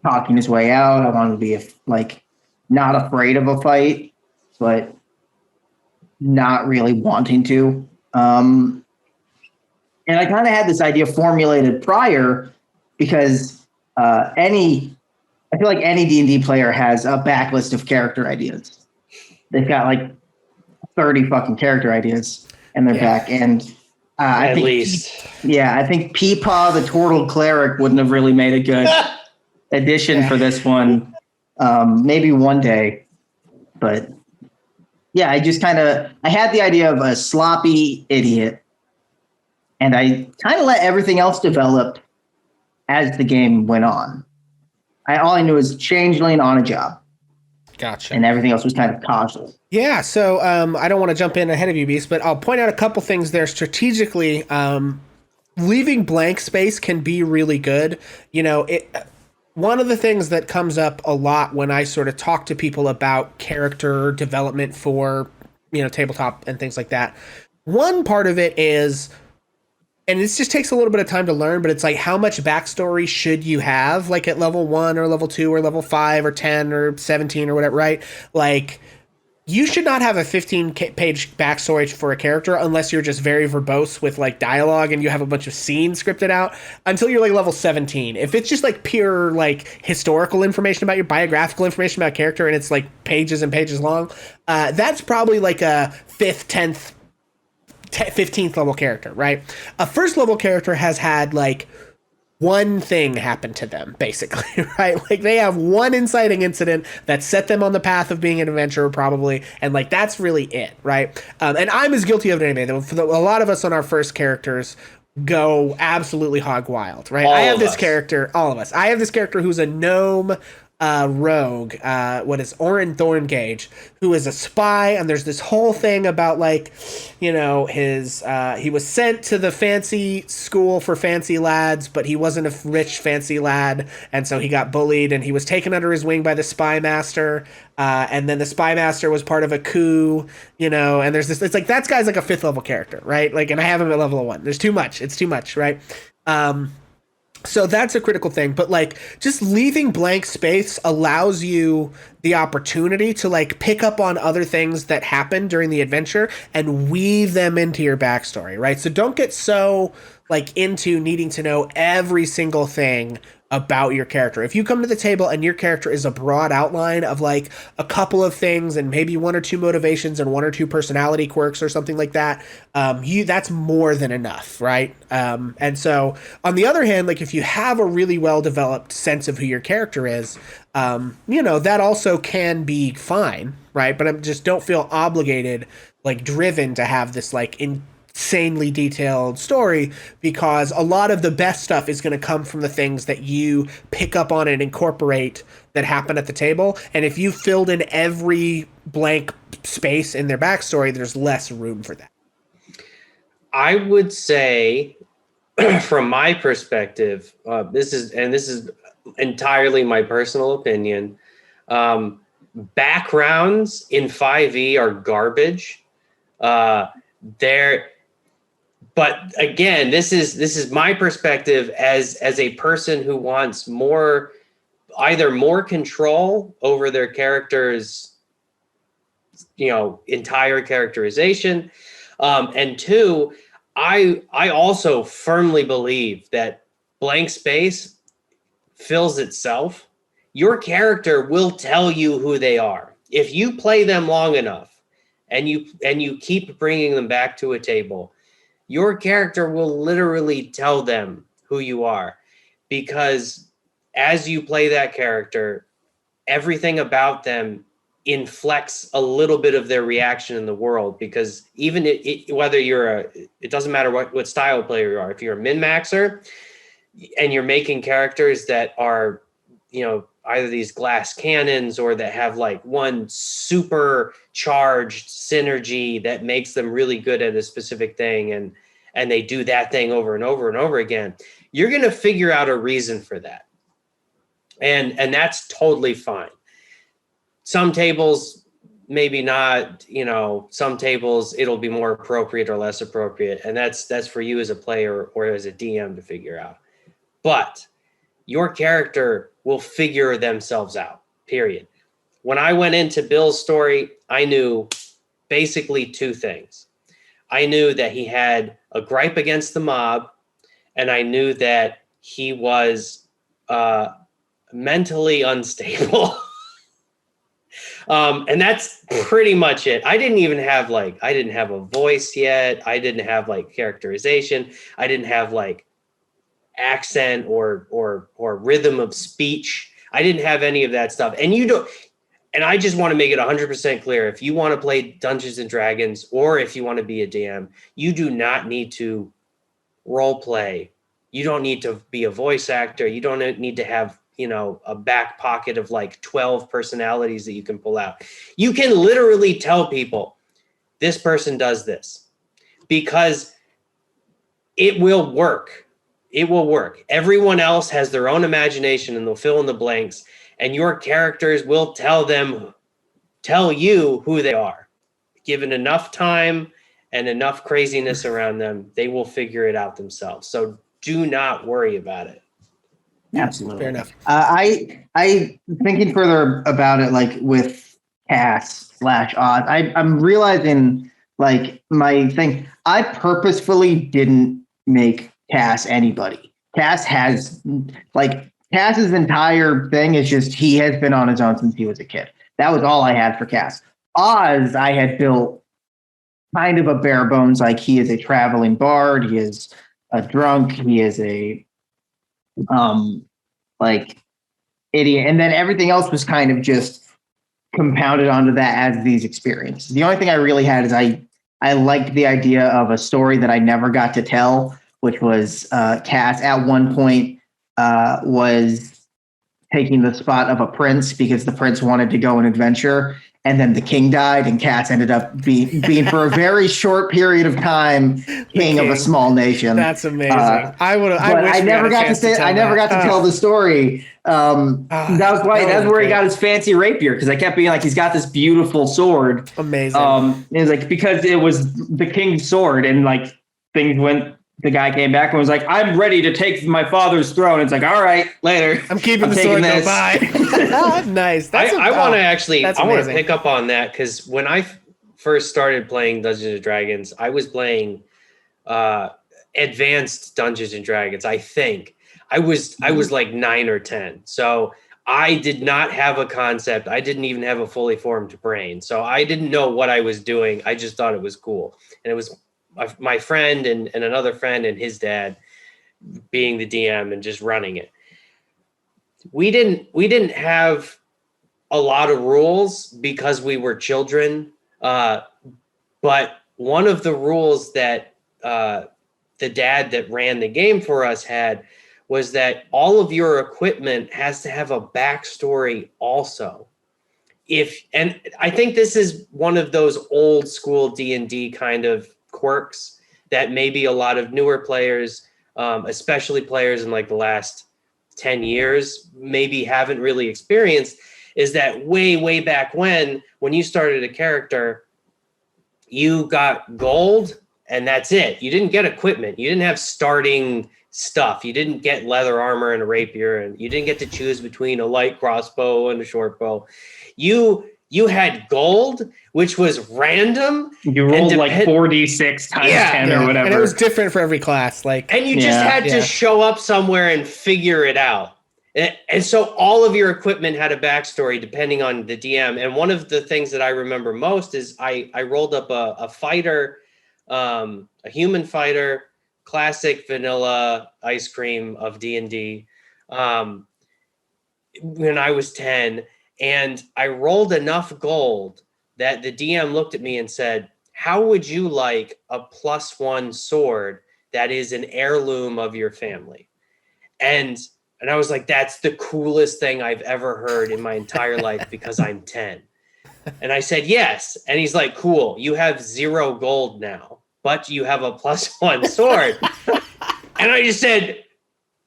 talking his way out. I want him to be like not afraid of a fight, but not really wanting to. And I kind of had this idea formulated prior because I feel like any D&D player has a backlist of character ideas. They've got like 30 fucking character ideas in their back. And I think I think Peepaw, the Turtle Cleric, wouldn't have really made a good addition for this one. Maybe one day. But yeah, I had the idea of a sloppy idiot. And I kind of let everything else develop as the game went on. All I knew was changeling on a job. Gotcha. And everything else was kind of casual. Yeah, so I don't want to jump in ahead of you, Beast, but I'll point out a couple things there strategically. Leaving blank space can be really good. You know, one of the things that comes up a lot when I sort of talk to people about character development for, you know, tabletop and things like that. One part of it is, and this just takes a little bit of time to learn, but it's like, how much backstory should you have, like at level 1 or level 2 or level 5 or 10 or 17 or whatever, right? Like, you should not have a 15-page backstory for a character unless you're just very verbose with like dialogue and you have a bunch of scenes scripted out until you're like level 17. If it's just like pure like historical information about your biographical information about a character and it's like pages and pages long, that's probably like a 5th, 10th, 15th level character, right? A first level character has had like one thing happen to them, basically, right? Like they have one inciting incident that set them on the path of being an adventurer, probably, and like that's really it, right? And I'm as guilty of it as anybody. A lot of us on our first characters go absolutely hog wild, right? I have this character, all of us. I have this character who's a gnome rogue, Orin Thorngage, who is a spy, and there's this whole thing about like, you know, his he was sent to the fancy school for fancy lads, but he wasn't a rich fancy lad, and so he got bullied, and he was taken under his wing by the spy master, and then the spy master was part of a coup, you know, and there's this, it's like that guy's like a 5th level character, right? Like, and I have him at level 1. There's too much. It's too much, right? So that's a critical thing, but like just leaving blank space allows you the opportunity to like pick up on other things that happen during the adventure and weave them into your backstory, right? So don't get so like into needing to know every single thing about your character. If you come to the table and your character is a broad outline of like a couple of things and maybe 1 or 2 motivations and 1 or 2 personality quirks or something like that, that's more than enough, right? And so on the other hand, like if you have a really well developed sense of who your character is, you know, that also can be fine, right? But I just don't feel obligated, like driven to have this like insanely detailed story, because a lot of the best stuff is going to come from the things that you pick up on and incorporate that happen at the table. And if you filled in every blank space in their backstory, there's less room for that. I would say, from my perspective, this is entirely my personal opinion. Backgrounds in 5e are garbage. But again, this is my perspective as a person who wants either more control over their character's, you know, entire characterization, and 2, I also firmly believe that blank space fills itself. Your character will tell you who they are if you play them long enough, and you keep bringing them back to a table. Your character will literally tell them who you are, because as you play that character, everything about them inflects a little bit of their reaction in the world. Because even whether it doesn't matter what style player you are. If you're a min-maxer and you're making characters that are, you know, either these glass cannons or that have like one super charged synergy that makes them really good at a specific thing, and they do that thing over and over and over again, you're going to figure out a reason for that. And that's totally fine. Some tables, maybe not, some tables it'll be more appropriate or less appropriate. And that's for you as a player or as a DM to figure out. But your character will figure themselves out, period. When I went into Bill's story, I knew basically two things. I knew that he had a gripe against the mob, and I knew that he was mentally unstable. And that's pretty much it. I didn't have a voice yet. I didn't have characterization. I didn't have accent or rhythm of speech. I didn't have any of that stuff. And I just want to make it 100% clear. If you want to play Dungeons and Dragons, or if you want to be a DM, you do not need to role play. You don't need to be a voice actor. You don't need to have, a back pocket of 12 personalities that you can pull out. You can literally tell people this person does this, because it will work. It will work. Everyone else has their own imagination, and they'll fill in the blanks, and your characters will tell you who they are. Given enough time and enough craziness around them, they will figure it out themselves. So do not worry about it. Absolutely. Fair enough. I thinking further about it, with Cass/Oz, I'm realizing my thing. I purposefully didn't make Cass anybody. Cass's entire thing is just he has been on his own since he was a kid. That was all I had for Cass. Oz, I had built kind of a bare bones, he is a traveling bard, he is a drunk, he is a idiot, and then everything else was kind of just compounded onto that as these experiences. The only thing I really had is I liked the idea of a story that I never got to tell, which was Cass at one point was taking the spot of a prince because the prince wanted to go on an adventure, and then the king died, and Cass ended up being for a very short period of time king of a small nation. That's amazing. I never got to tell the story. That's where he got his fancy rapier, because I kept being he's got this beautiful sword. Amazing. It was because it was the king's sword, and things went. The guy came back and was like, "I'm ready to take my father's throne." It's all right, later. I'm keeping the sword. Go bye. Nice. I want to pick up on that, because when I first started playing Dungeons and Dragons, I was playing advanced Dungeons and Dragons. I think I was 9 or 10. So I did not have a concept. I didn't even have a fully formed brain. So I didn't know what I was doing. I just thought it was cool. And it was my friend and another friend and his dad being the DM and just running it. We didn't have a lot of rules because we were children. But one of the rules that the dad that ran the game for us had was that all of your equipment has to have a backstory also. And I think this is one of those old school D&D kind of quirks that maybe a lot of newer players, especially players in the last 10 years, maybe haven't really experienced, is that way back when you started a character, you got gold and that's it. You didn't get equipment. You didn't have starting stuff. You didn't get leather armor and a rapier, and you didn't get to choose between a light crossbow and a short bow. You had gold, which was random. You rolled 4d6 times 10 or whatever. And it was different for every class. And you just had to show up somewhere and figure it out. And so all of your equipment had a backstory depending on the DM. And one of the things that I remember most is I rolled up a fighter, a human fighter, classic vanilla ice cream of D&D when I was 10. And I rolled enough gold that the DM looked at me and said, "How would you like a +1 sword that is an heirloom of your family?" And I was like, "That's the coolest thing I've ever heard in my entire life because I'm 10. And I said, "Yes." And he's like, "Cool. You have 0 gold now, but you have a +1 sword." And I just said,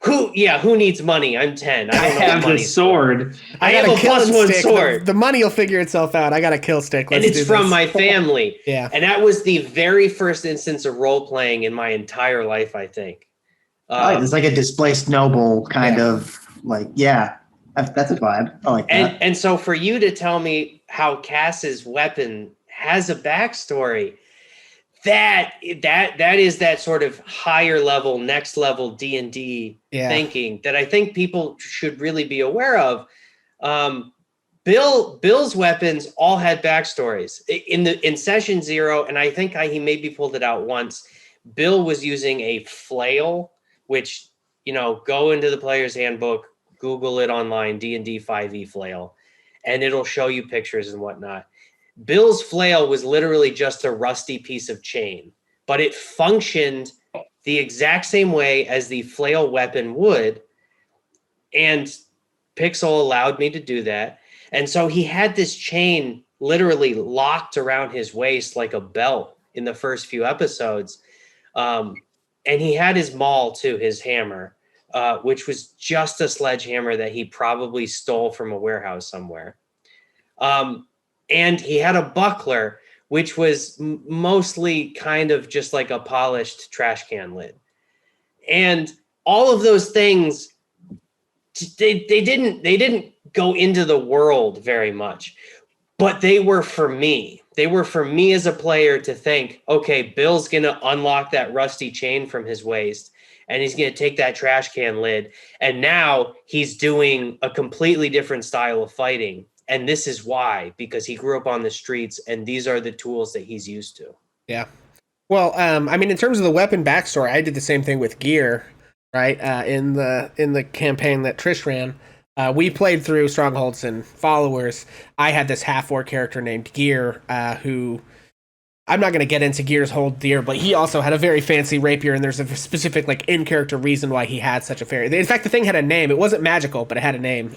Who needs money? I'm 10. I I don't know have what the money's sword. I got have a killing +1 stick. sword. The money will figure itself out. I got a kill stick. And Let's it's do from this. my family. Yeah. And that was the very first instance of role playing in my entire life, I think. It's like a displaced noble kind of like, yeah, that's a vibe. I like that. And so for you to tell me how Cass's weapon has a backstory, that is that sort of higher level, next level D&D thinking that I think people should really be aware of. Bill's weapons all had backstories in session 0, and I think he maybe pulled it out once. Bill was using a flail, which, go into the player's handbook, Google it online, D&D 5e flail, and it'll show you pictures and whatnot. Bill's flail was literally just a rusty piece of chain, but it functioned the exact same way as the flail weapon would, and Pixl allowed me to do that. And so he had this chain literally locked around his waist like a belt in the first few episodes. And he had his maul too, his hammer, which was just a sledgehammer that he probably stole from a warehouse somewhere. And he had a buckler, which was mostly kind of just like a polished trash can lid. And all of those things, they didn't go into the world very much, but they were for me. They were for me as a player to think, okay, Bill's going to unlock that rusty chain from his waist, and he's going to take that trash can lid, and now he's doing a completely different style of fighting. And this is why, because he grew up on the streets, and these are the tools that he's used to. Yeah. Well, I mean, in terms of the weapon backstory, I did the same thing with gear, right? In the campaign that Trish ran, we played through Strongholds and Followers. I had this half-orc character named Gear, who I'm not going to get into Gear's whole deal, but he also had a very fancy rapier, and there's a specific like in-character reason why he had such a fairy. In fact, the thing had a name. It wasn't magical, but it had a name.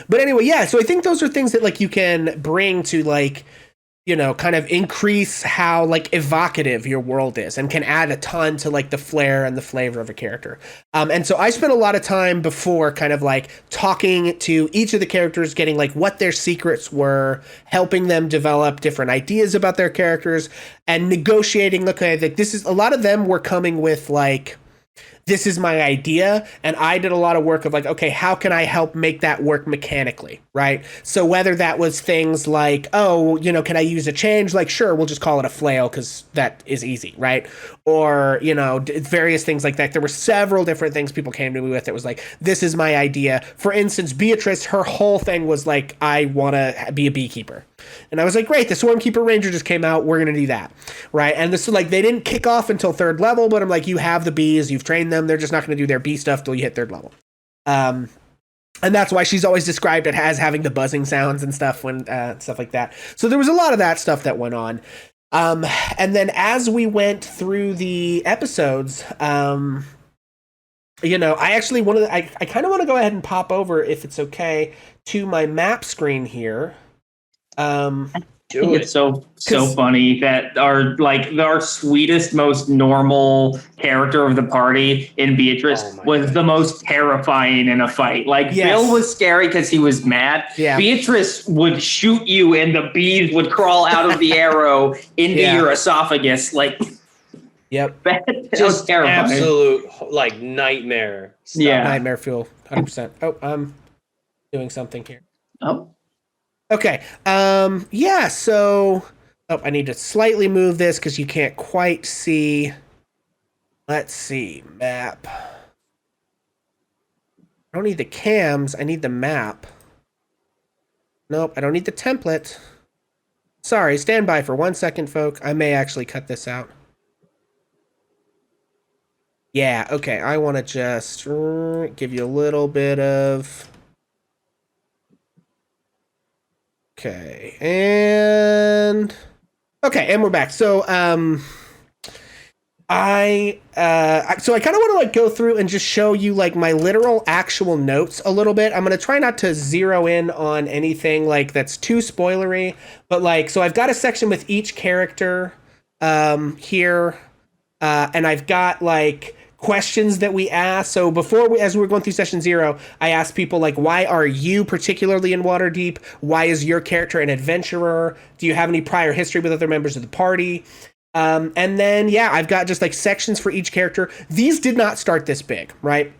But anyway, yeah. So I think those are things that like you can bring to like, kind of increase how like evocative your world is, and can add a ton to like the flair and the flavor of a character. And so I spent a lot of time before kind of like talking to each of the characters, getting like what their secrets were, helping them develop different ideas about their characters, and negotiating. Okay, like this is a lot of them were coming with like, this is my idea, and I did a lot of work of like, okay, how can I help make that work mechanically, right? So whether that was things like, oh, can I use a change? Like, sure, we'll just call it a flail because that is easy, right? Or, various things like that. There were several different things people came to me with that was like, this is my idea. For instance, Beatrice, her whole thing was like, I want to be a beekeeper. And I was like, great, the Swarmkeeper Ranger just came out. We're going to do that, right? And this is like, they didn't kick off until 3rd level, but I'm like, you have the bees, you've trained them. They're just not going to do their bee stuff till you hit 3rd level. And that's why she's always described it as having the buzzing sounds and stuff when stuff like that. So there was a lot of that stuff that went on. And then as we went through the episodes, I actually I kind of want to go ahead and pop over, if it's okay, to my map screen here. It's so funny that our sweetest, most normal character of the party in Beatrice was the most terrifying in a fight. Like, yes. Bill was scary because he was mad. Yeah. Beatrice would shoot you, and the bees would crawl out of the arrow into your esophagus. Like, yep, that was terrifying. Absolute like nightmare stuff. Yeah, nightmare fuel, 100%. Oh, I'm doing something here. Oh. Okay. So I need to slightly move this because you can't quite see. Let's see. Map. I don't need the cams. I need the map. Nope, I don't need the template. Sorry, stand by for 1 second, folk. I may actually cut this out. Yeah, okay. I want to just give you a little bit of... Okay, and we're back. So, I kind of want to like go through and just show you like my literal actual notes a little bit. I'm going to try not to zero in on anything like that's too spoilery, but like, so I've got a section with each character, here, and I've got like questions that we asked. So as we were going through session 0, I asked people like, why are you particularly in Waterdeep? Why is your character an adventurer? Do you have any prior history with other members of the party? And then, I've got just like sections for each character. These did not start this big, right?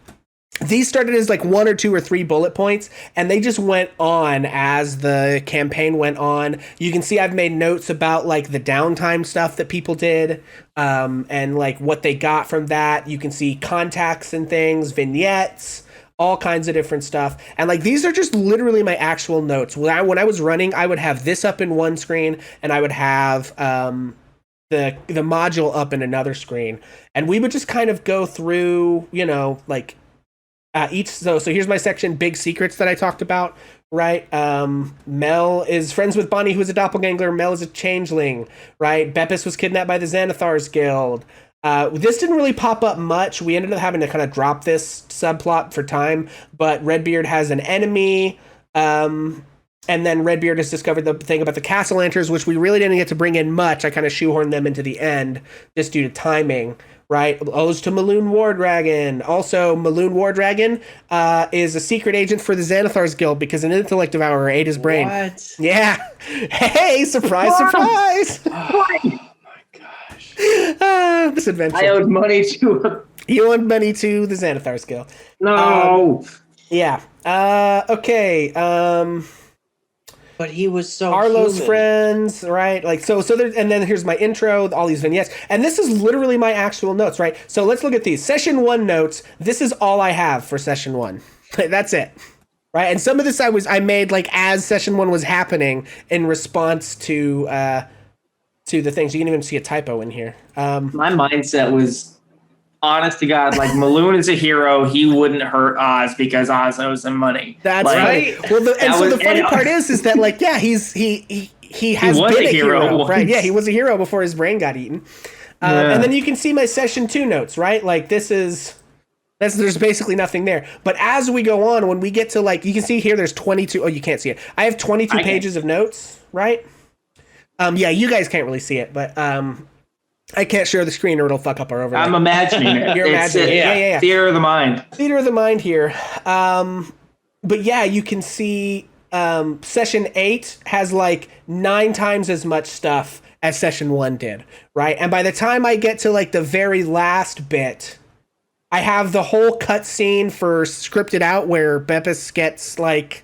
These started as like 1 or 2 or 3 bullet points, and they just went on as the campaign went on. You can see I've made notes about like the downtime stuff that people did, and like what they got from that. You can see contacts and things, vignettes, all kinds of different stuff. And like these are just literally my actual notes. When I was running, I would have this up in one screen, and I would have the module up in another screen, and we would just kind of go through, like each. So here's my section, big secrets that I talked about, right? Mel is friends with Bonnie, who is a doppelganger. Mel is a changeling, right? Beppis was kidnapped by the Xanathars Guild. This didn't really pop up much. We ended up having to kind of drop this subplot for time, but Redbeard has an enemy, and then Redbeard has discovered the thing about the Castle Lanters, which we really didn't get to bring in much. I kind of shoehorned them into the end just due to timing, right? Owes to Maloon Wardragon. Also, Maloon Wardragon is a secret agent for the Xanathars Guild because an intellect devourer ate his brain. What? Yeah. Hey, surprise, surprise. Oh my gosh. This adventure. I owed money to. You owed money to the Xanathars Guild. No. Yeah. Okay. But he was so Arlo's human. friends, right? Like so there, and then here's my intro, all these vignettes, and this is literally my actual notes, right? So let's look at these session 1 notes. This is all I have for session 1. That's it, right? And some of this I made like as session 1 was happening in response to the things. You can even see a typo in here. My mindset was, honest to God, like Maloon is a hero. He wouldn't hurt Oz because Oz owes him money. That's like, right. Well, the funny part is that like, yeah, he has been a hero, right? Yeah, he was a hero before his brain got eaten. And then you can see my session 2 notes, right? Like there's basically nothing there. But as we go on, when we get to like, you can see here, there's 22. Oh, you can't see it. I have 22 pages of notes, right? Yeah, you guys can't really see it, but I can't share the screen or it'll fuck up our overlay. I'm imagining it. You're imagining it. Yeah. Theater of the mind. Theater of the mind here. But yeah, you can see session 8 has like 9 times as much stuff as session 1 did, right? And by the time I get to like the very last bit, I have the whole cutscene for scripted out where Beppis gets like,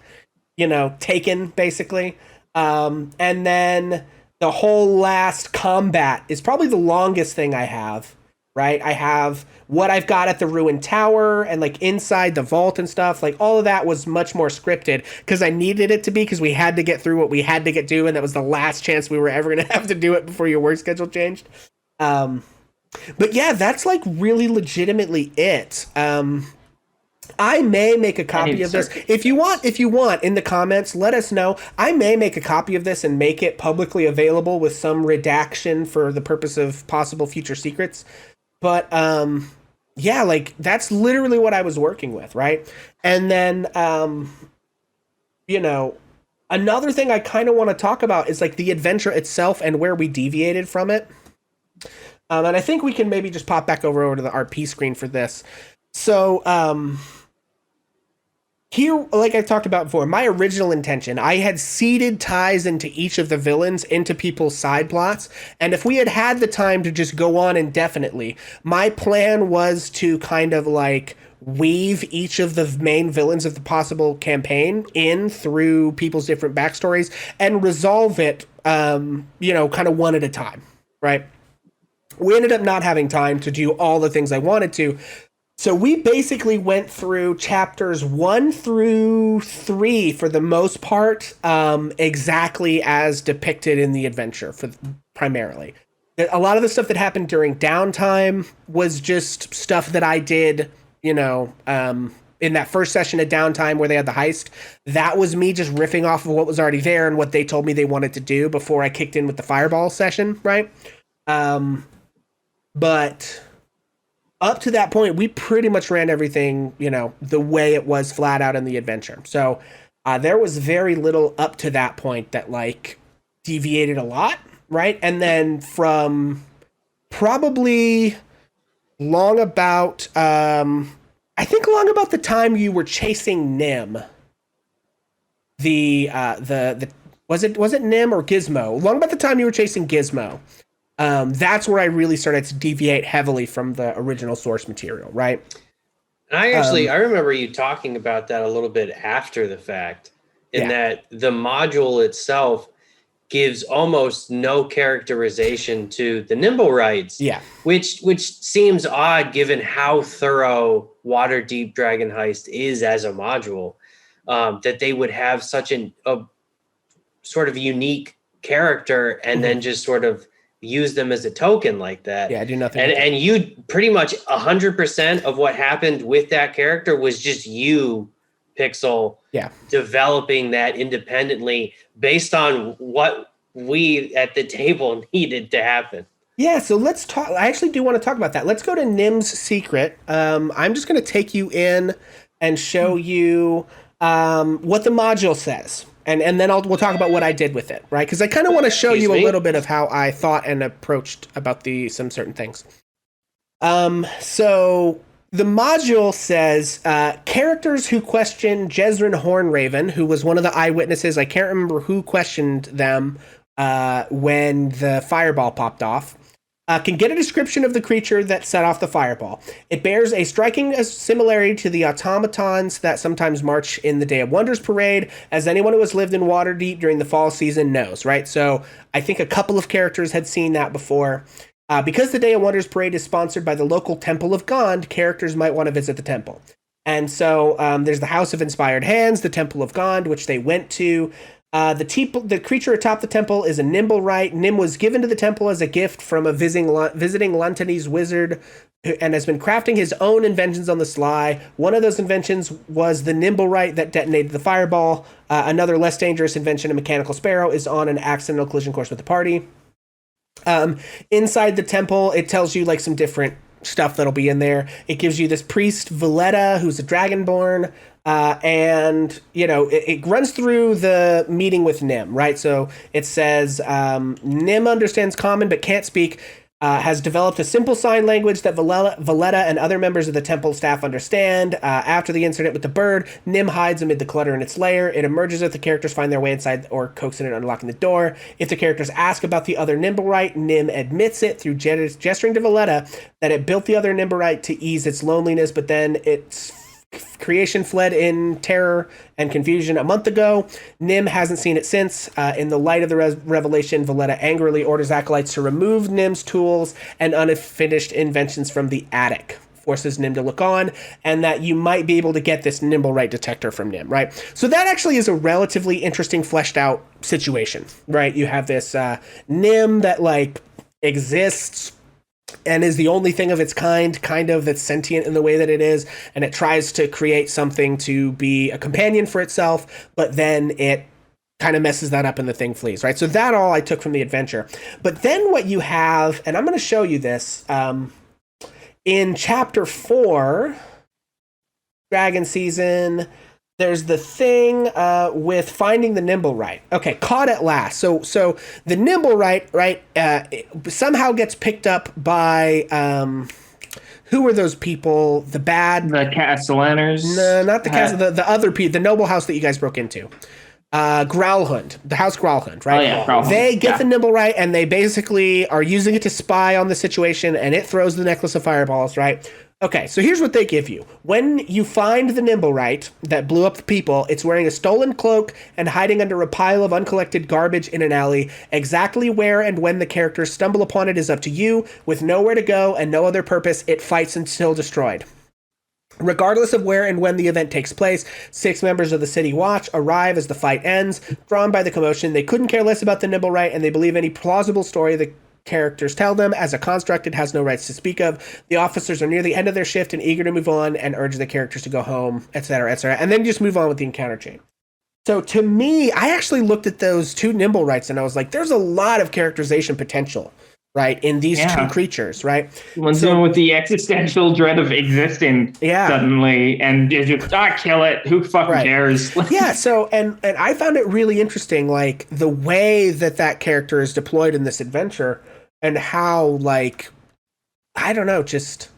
taken basically. And then the whole last combat is probably the longest thing I have, right? I have what I've got at the ruined tower and like inside the vault and stuff. Like all of that was much more scripted because I needed it to be, because we had to get through what we had to get to, and that was the last chance we were ever going to have to do it before your work schedule changed. But yeah, that's like really legitimately it. I may make a copy of this. If you want, in the comments, let us know. I may make a copy of this and make it publicly available with some redaction for the purpose of possible future secrets. But yeah, like that's literally what I was working with, right? And then another thing I kind of want to talk about is like the adventure itself and where we deviated from it. And I think we can maybe just pop back over to the RP screen for this. So here, like I talked about before, my original intention, I had seeded ties into each of the villains into people's side plots. And if we had had the time to just go on indefinitely, my plan was to kind of like weave each of the main villains of the possible campaign in through people's different backstories and resolve it, kind of one at a time, right? We ended up not having time to do all the things I wanted to. So we basically went through chapters 1 through 3 for the most part, exactly as depicted in the adventure primarily. A lot of the stuff that happened during downtime was just stuff that I did, in that first session of downtime where they had the heist. That was me just riffing off of what was already there and what they told me they wanted to do before I kicked in with the fireball session, right? But up to that point, we pretty much ran everything, the way it was flat out in the adventure. So there was very little up to that point that like deviated a lot, right? And then from probably long about I think long about the time you were chasing Nim. The was it Nim or Gizmo? Long about the time you were chasing Gizmo. That's where I really started to deviate heavily from the original source material, right? And I remember you talking about that a little bit after the fact, in that the module itself gives almost no characterization to the Nimblewrights. Yeah. Which seems odd given how thorough Waterdeep Dragon Heist is as a module, that they would have such a sort of unique character and then just sort of use them as a token like that. Yeah, do nothing. And you pretty much 100% of what happened with that character was just you, Pixl, developing that independently based on what we at the table needed to happen. Yeah, so let's talk. I actually do want to talk about that. Let's go to Nim's secret. I'm just going to take you in and show you what the module says. And then we'll talk about what I did with it, right? Because I kind of want to show you a little bit of how I thought and approached about some certain things. So the module says characters who question Jezrin Hornraven, who was one of the eyewitnesses. I can't remember who questioned them when the fireball popped off. Can get a description of the creature that set off the fireball. It bears a striking similarity to the automatons that sometimes march in the Day of Wonders parade, as anyone who has lived in Waterdeep during the fall season knows, right? So I think a couple of characters had seen that before. Because the Day of Wonders parade is sponsored by the local Temple of Gond, characters might want to visit the temple. And so there's the House of Inspired Hands, the Temple of Gond, which they went to. The creature atop the temple is a Nimblewright. Nim was given to the temple as a gift from a visiting Lantanese wizard and has been crafting his own inventions on the sly. One of those inventions was the Nimblewright that detonated the fireball. Another less dangerous invention, a mechanical sparrow, is on an accidental collision course with the party. Inside the temple, it tells you like some different stuff that'll be in there. It gives you this priest, Valletta, who's a dragonborn. And, you know, it runs through the meeting with Nim, right? So it says Nim understands common but can't speak, has developed a simple sign language that Valletta and other members of the temple staff understand. After the incident with the bird, Nim hides amid the clutter in its lair. It emerges if the characters find their way inside or coaxing it, unlocking the door. If the characters ask about the other Nimblewright, Nim admits it through gesturing to Valletta that it built the other Nimblewright to ease its loneliness, but then its creation fled in terror and confusion a month ago. Nim hasn't seen it since. In the light of the revelation, Valletta angrily orders acolytes to remove Nim's tools and unfinished inventions from the attic. Forces Nim to look on, and that you might be able to get this Nimblewright detector from Nim, right? So that actually is a relatively interesting, fleshed out situation, right? You have this Nim that like exists and is the only thing of its kind of that's sentient in the way that it is, and it tries to create something to be a companion for itself, but then it kind of messes that up and the thing flees, right? So that all I took from the adventure. But then what you have, and I'm going to show you this, in chapter 4, Dragon Season, there's the thing with finding the Nimblewright. Okay, caught at last. So the Nimblewright, right, somehow gets picked up by who are those people? The Castellaners? No, not the Castle. The other people, the noble house that you guys broke into. Growlhund, the House Growlhund, right? Oh, yeah, Growlhund. They get the Nimblewright and they basically are using it to spy on the situation, and it throws the necklace of fireballs, right? Okay, so here's what they give you. When you find the Nimblewright that blew up the people, it's wearing a stolen cloak and hiding under a pile of uncollected garbage in an alley. Exactly where and when the characters stumble upon it is up to you. With nowhere to go and no other purpose, it fights until destroyed. Regardless of where and when the event takes place, 6 members of the City Watch arrive as the fight ends. Drawn by the commotion, they couldn't care less about the Nimblewright, and they believe any plausible story the characters tell them. As a construct, it has no rights to speak of. The officers are near the end of their shift and eager to move on and urge the characters to go home, etc., etc., and then just move on with the encounter chain. So to me, I actually looked at those 2 Nimblewrights and I was like, there's a lot of characterization potential, right, in these 2 creatures, right? One's dealing with the existential dread of existing suddenly, and just kill it. Who fucking cares? Yeah. So and I found it really interesting, like the way that character is deployed in this adventure, and how, like, I don't know, just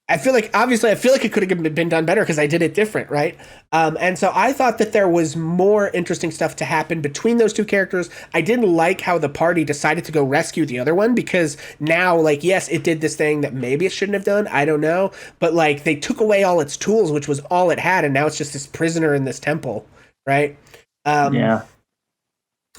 I feel like it could have been done better because I did it different, right? And so I thought that there was more interesting stuff to happen between those two characters. I didn't like how the party decided to go rescue the other one because now, like, yes, it did this thing that maybe it shouldn't have done. I don't know, but like they took away all its tools, which was all it had, and now it's just this prisoner in this temple, right? Yeah.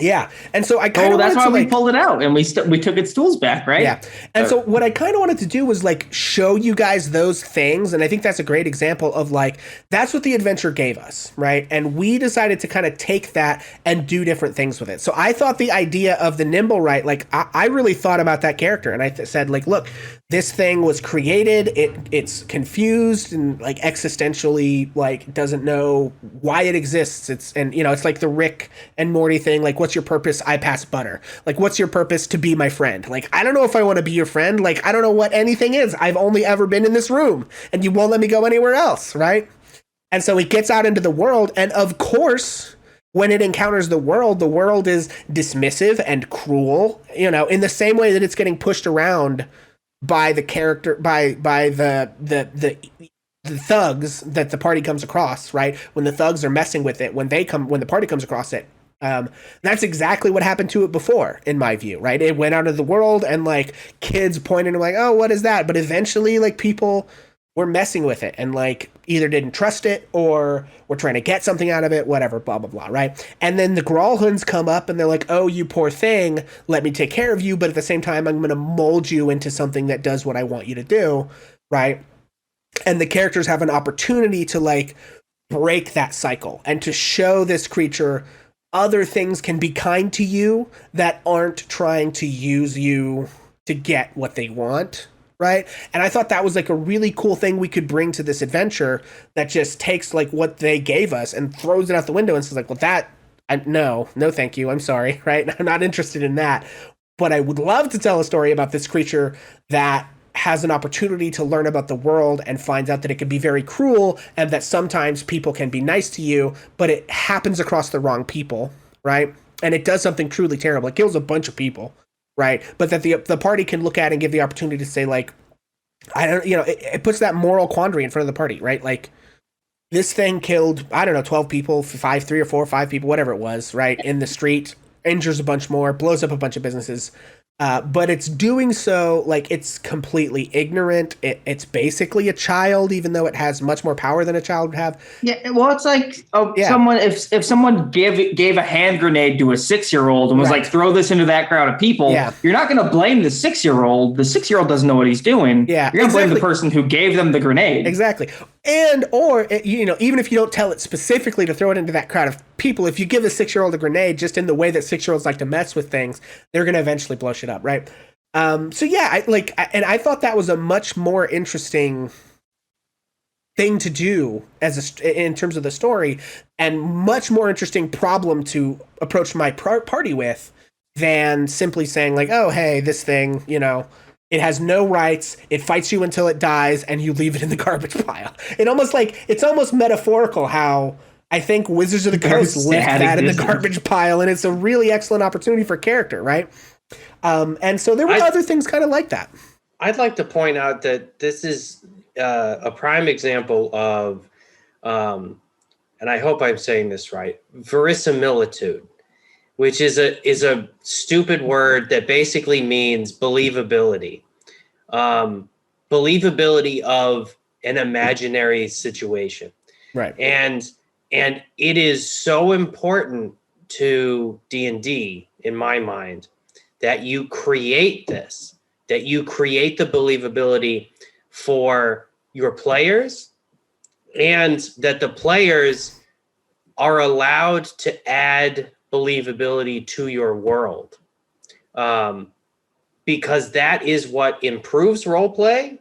Yeah, and so I kind of that's why we like, pulled it out and we took its tools back, right? Yeah. And so what I kind of wanted to do was like show you guys those things. And I think that's a great example of like, that's what the adventure gave us, right? And we decided to kind of take that and do different things with it. So I thought the idea of the nimble right, like I really thought about that character and I said like, look, this thing was created, it's confused and like existentially like doesn't know why it exists. It's like the Rick and Morty thing, like what's your purpose? I pass butter. Like what's your purpose? To be my friend. Like I don't know if I want to be your friend. Like I don't know what anything is. I've only ever been in this room and you won't let me go anywhere else, right? And so it gets out into the world and of course when it encounters the world is dismissive and cruel, in the same way that it's getting pushed around by the character by the thugs that the party comes across, right? When the thugs are messing with it, when the party comes across it, that's exactly what happened to it before, in my view, right? It went out of the world and like kids pointed and like, oh, what is that? But eventually like people were messing with it and like either didn't trust it or were trying to get something out of it, whatever, blah, blah, blah, right? And then the Growlhunds come up and they're like, oh, you poor thing, let me take care of you. But at the same time, I'm going to mold you into something that does what I want you to do, right? And the characters have an opportunity to like break that cycle and to show this creature other things can be kind to you that aren't trying to use you to get what they want, right? And I thought that was like a really cool thing we could bring to this adventure that just takes like what they gave us and throws it out the window and says like, well, no, thank you. I'm sorry, right? I'm not interested in that. But I would love to tell a story about this creature that has an opportunity to learn about the world and finds out that it can be very cruel and that sometimes people can be nice to you, but it happens across the wrong people, right? And it does something truly terrible. It kills a bunch of people, right? But that the party can look at and give the opportunity to say like, it puts that moral quandary in front of the party, right? Like this thing killed, 12 people, 3 or 4 or 5 people, whatever it was, right? In the street, injures a bunch more, blows up a bunch of businesses. But it's doing so like it's completely ignorant. It's basically a child, even though it has much more power than a child would have. Yeah, well, it's like someone if someone gave a hand grenade to a 6-year-old and was like, throw this into that crowd of people. Yeah. You're not going to blame the 6-year-old. The 6-year-old doesn't know what he's doing. Yeah, you're going to blame the person who gave them the grenade. Exactly. Or even if you don't tell it specifically to throw it into that crowd of people, if you give a 6-year-old a grenade, just in the way that 6-year-olds like to mess with things, they're going to eventually blow shit up, right? So yeah, I thought that was a much more interesting thing to do in terms of the story, and much more interesting problem to approach my party with than simply saying like, oh hey, this thing, it has no rights. It fights you until it dies, and you leave it in the garbage pile. It's almost metaphorical how I think Wizards of the Coast left that in the garbage pile, and it's a really excellent opportunity for character, right? And so there were other things kind of like that. I'd like to point out that this is a prime example of, and I hope I'm saying this right, verisimilitude, which is a stupid word that basically means believability. Believability of an imaginary situation. Right. And it is so important to D&D, in my mind, that you create this, that you create the believability for your players, and that the players are allowed to add believability to your world, because that is what improves roleplay.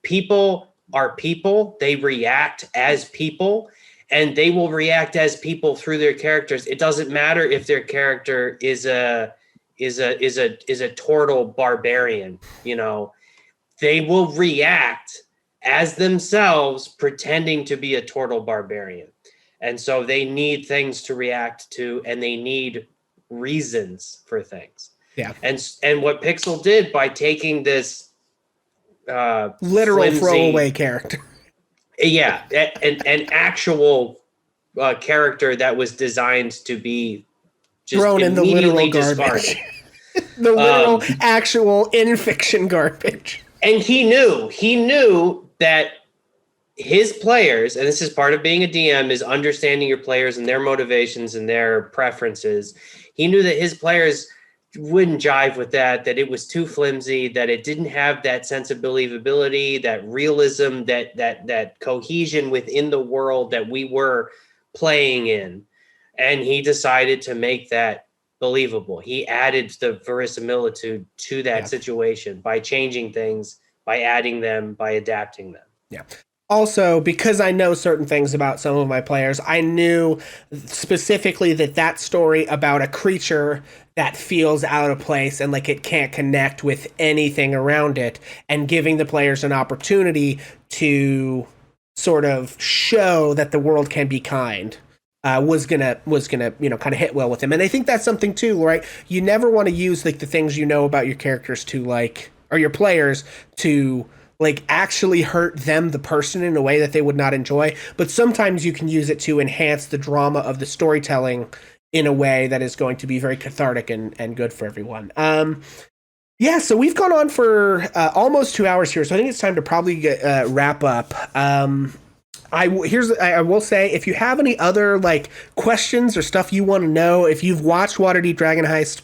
People are people. They react as people, and they will react as people through their characters. It doesn't matter if their character is a turtle barbarian. They will react as themselves, pretending to be a turtle barbarian. And so they need things to react to, and they need reasons for things. Yeah. And what Pixl did by taking this Literal flimsy- throwaway character. Yeah, an actual character that was designed to be just Thrown in the literal immediately garbage. discarded. The literal, Um, actual, in fiction garbage. And he knew that his players, and this is part of being a DM, is understanding your players and their motivations and their preferences. He knew that his players wouldn't jive with that it was too flimsy, that it didn't have that sense of believability, that realism, that cohesion within the world that we were playing in. And he decided to make that believable. He added the verisimilitude to that situation by changing things, by adding them, by adapting them. Yeah. Also, because I know certain things about some of my players, I knew specifically that story about a creature that feels out of place and like it can't connect with anything around it, and giving the players an opportunity to sort of show that the world can be kind. Was gonna kind of hit well with him. And I think that's something too, right? You never want to use like the things you know about your characters to like, or your players to like actually hurt them, the person, in a way that they would not enjoy. But sometimes you can use it to enhance the drama of the storytelling in a way that is going to be very cathartic and good for everyone. Yeah, so we've gone on for almost 2 hours here, so I think it's time to probably wrap up. I will say, if you have any other like questions or stuff you want to know, if you've watched Waterdeep Dragon Heist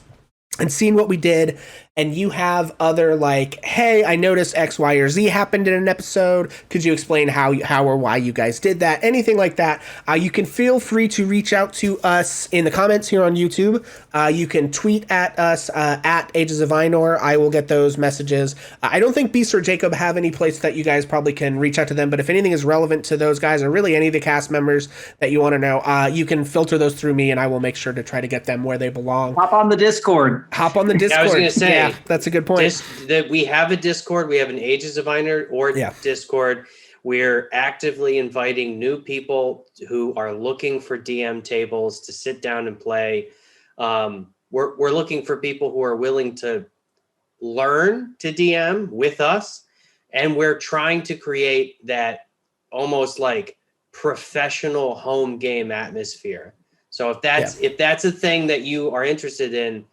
and seen what we did, and you have other like, hey, I noticed X, Y, or Z happened in an episode, could you explain how or why you guys did that? Anything like that, you can feel free to reach out to us in the comments here on YouTube. You can tweet at us at Ages of Ainor. I will get those messages. I don't think Beast or Jacob have any place that you guys probably can reach out to them, but if anything is relevant to those guys, or really any of the cast members that you want to know, you can filter those through me, and I will make sure to try to get them where they belong. Hop on the Discord. Hop on the Discord. I was going to say, yeah, that's a good point. That we have a Discord. We have an Ages of Ainor Discord. We're actively inviting new people who are looking for DM tables to sit down and play. We're looking for people who are willing to learn to DM with us, and we're trying to create that almost like professional home game atmosphere. So if that's a thing that you are interested in,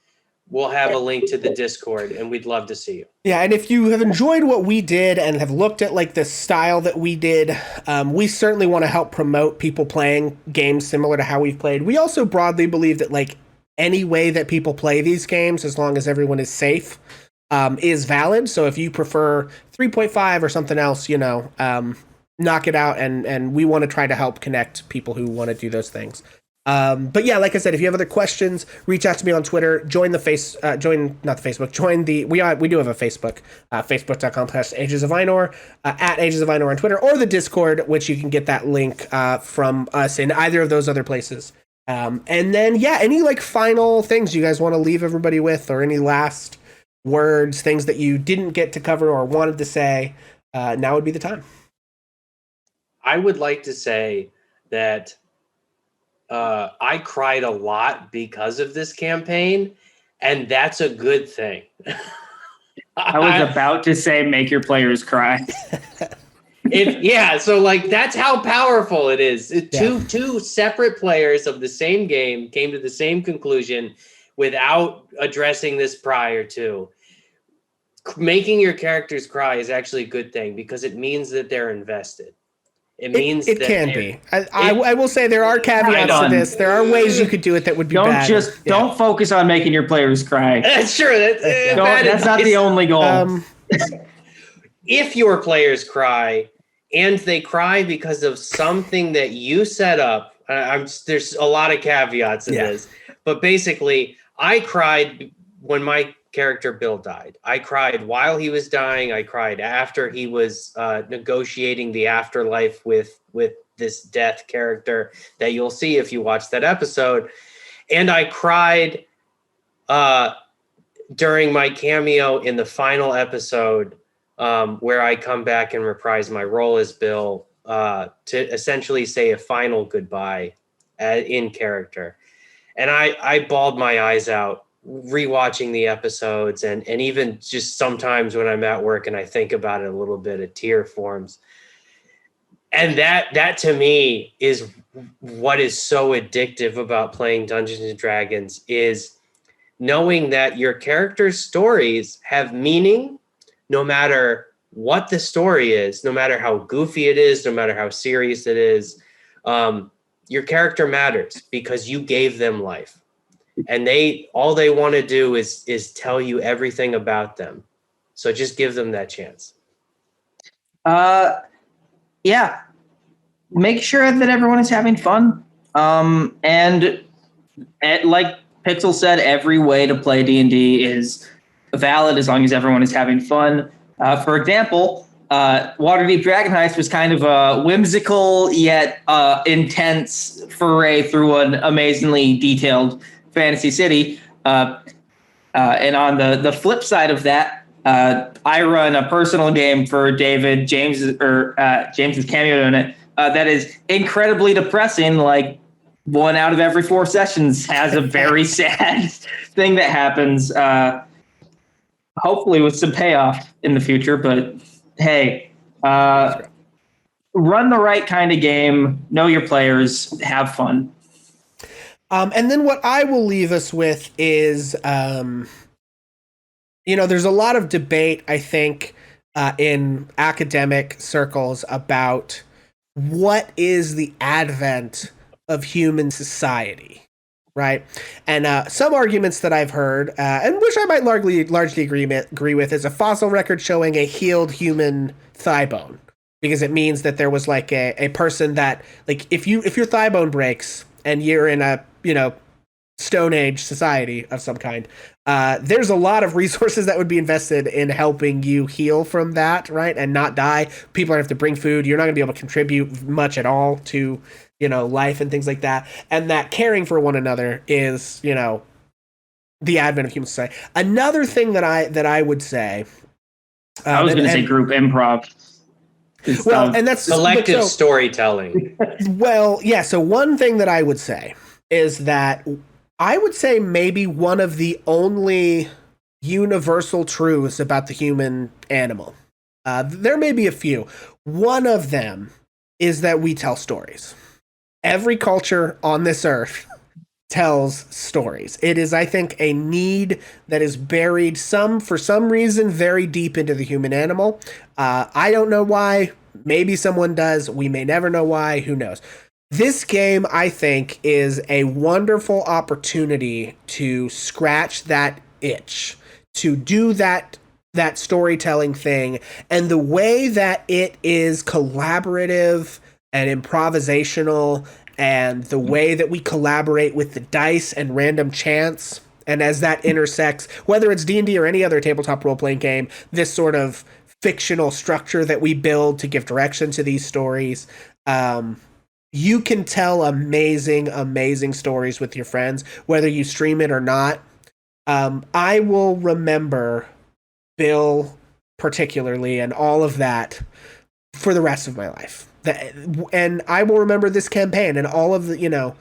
we'll have a link to the Discord, and we'd love to see you. Yeah, and if you have enjoyed what we did and have looked at like the style that we did, we certainly want to help promote people playing games similar to how we've played. We also broadly believe that like any way that people play these games, as long as everyone is safe, is valid. So if you prefer 3.5 or something else, knock it out, and we want to try to help connect people who want to do those things. But yeah, like I said, if you have other questions, reach out to me on Twitter, join the we do have a Facebook, facebook.com/Ages of Ainor, at Ages of Ainor on Twitter, or the Discord, which you can get that link, from us in either of those other places. And then, yeah, any like final things you guys want to leave everybody with, or any last words, things that you didn't get to cover or wanted to say, now would be the time. I would like to say that I cried a lot because of this campaign, and that's a good thing. I was about to say, make your players cry. So like that's how powerful it is. Two separate players of the same game came to the same conclusion without addressing this prior to. Making your characters cry is actually a good thing because it means that they're invested. It means it that can be. I will say there are caveats to this. There are ways you could do it that would be bad. Don't focus on making your players cry. That's true. That's not the only goal. If your players cry and they cry because of something that you set up, there's a lot of caveats in this, but basically, I cried when my character Bill died. I cried while he was dying. I cried after he was negotiating the afterlife with this death character that you'll see if you watch that episode. And I cried during my cameo in the final episode, where I come back and reprise my role as Bill, to essentially say a final goodbye in character. And I bawled my eyes out rewatching the episodes, and even just sometimes when I'm at work and I think about it a little bit, a tear forms. And that to me is what is so addictive about playing Dungeons and Dragons, is knowing that your characters' stories have meaning no matter what the story is, no matter how goofy it is, no matter how serious it is. Your character matters because you gave them life, and all they want to do is tell you everything about them. So just give them that chance. Yeah. Make sure that everyone is having fun. And like Pixl said, every way to play D&D is valid as long as everyone is having fun. For example, Waterdeep Dragon Heist was kind of a whimsical yet intense foray through an amazingly detailed fantasy city. And on the flip side of that, I run a personal game for David, James's cameo in it. That is incredibly depressing. Like 1 out of every 4 sessions has a very sad thing that happens. Hopefully with some payoff in the future, but hey, run the right kind of game, know your players, have fun. And then what I will leave us with is, there's a lot of debate, I think, in academic circles about what is the advent of human society, right? And some arguments that I've heard, and which I might largely agree with, is a fossil record showing a healed human thigh bone, because it means that there was like a person that, like, if your thigh bone breaks and you're in a Stone Age society of some kind, there's a lot of resources that would be invested in helping you heal from that, right? And not die. People are going to have to bring food. You're not going to be able to contribute much at all to, life and things like that. And that caring for one another is, the advent of human society. Another thing that I would say, I was going to say group improv. Well, and that's collective storytelling. Well, yeah. So one thing that I would say is that I would say maybe one of the only universal truths about the human animal. There may be a few. One of them is that we tell stories. Every culture on this earth tells stories. It is, I think, a need that is buried for some reason very deep into the human animal. I don't know why. Maybe someone does. We may never know why. Who knows? This game, I think, is a wonderful opportunity to scratch that itch, to do that storytelling thing. And the way that it is collaborative and improvisational, and the way that we collaborate with the dice and random chance, and as that intersects, whether it's D&D or any other tabletop role-playing game, this sort of fictional structure that we build to give direction to these stories. You can tell amazing, amazing stories with your friends, whether you stream it or not. I will remember Bill particularly and all of that for the rest of my life. And I will remember this campaign and all of the,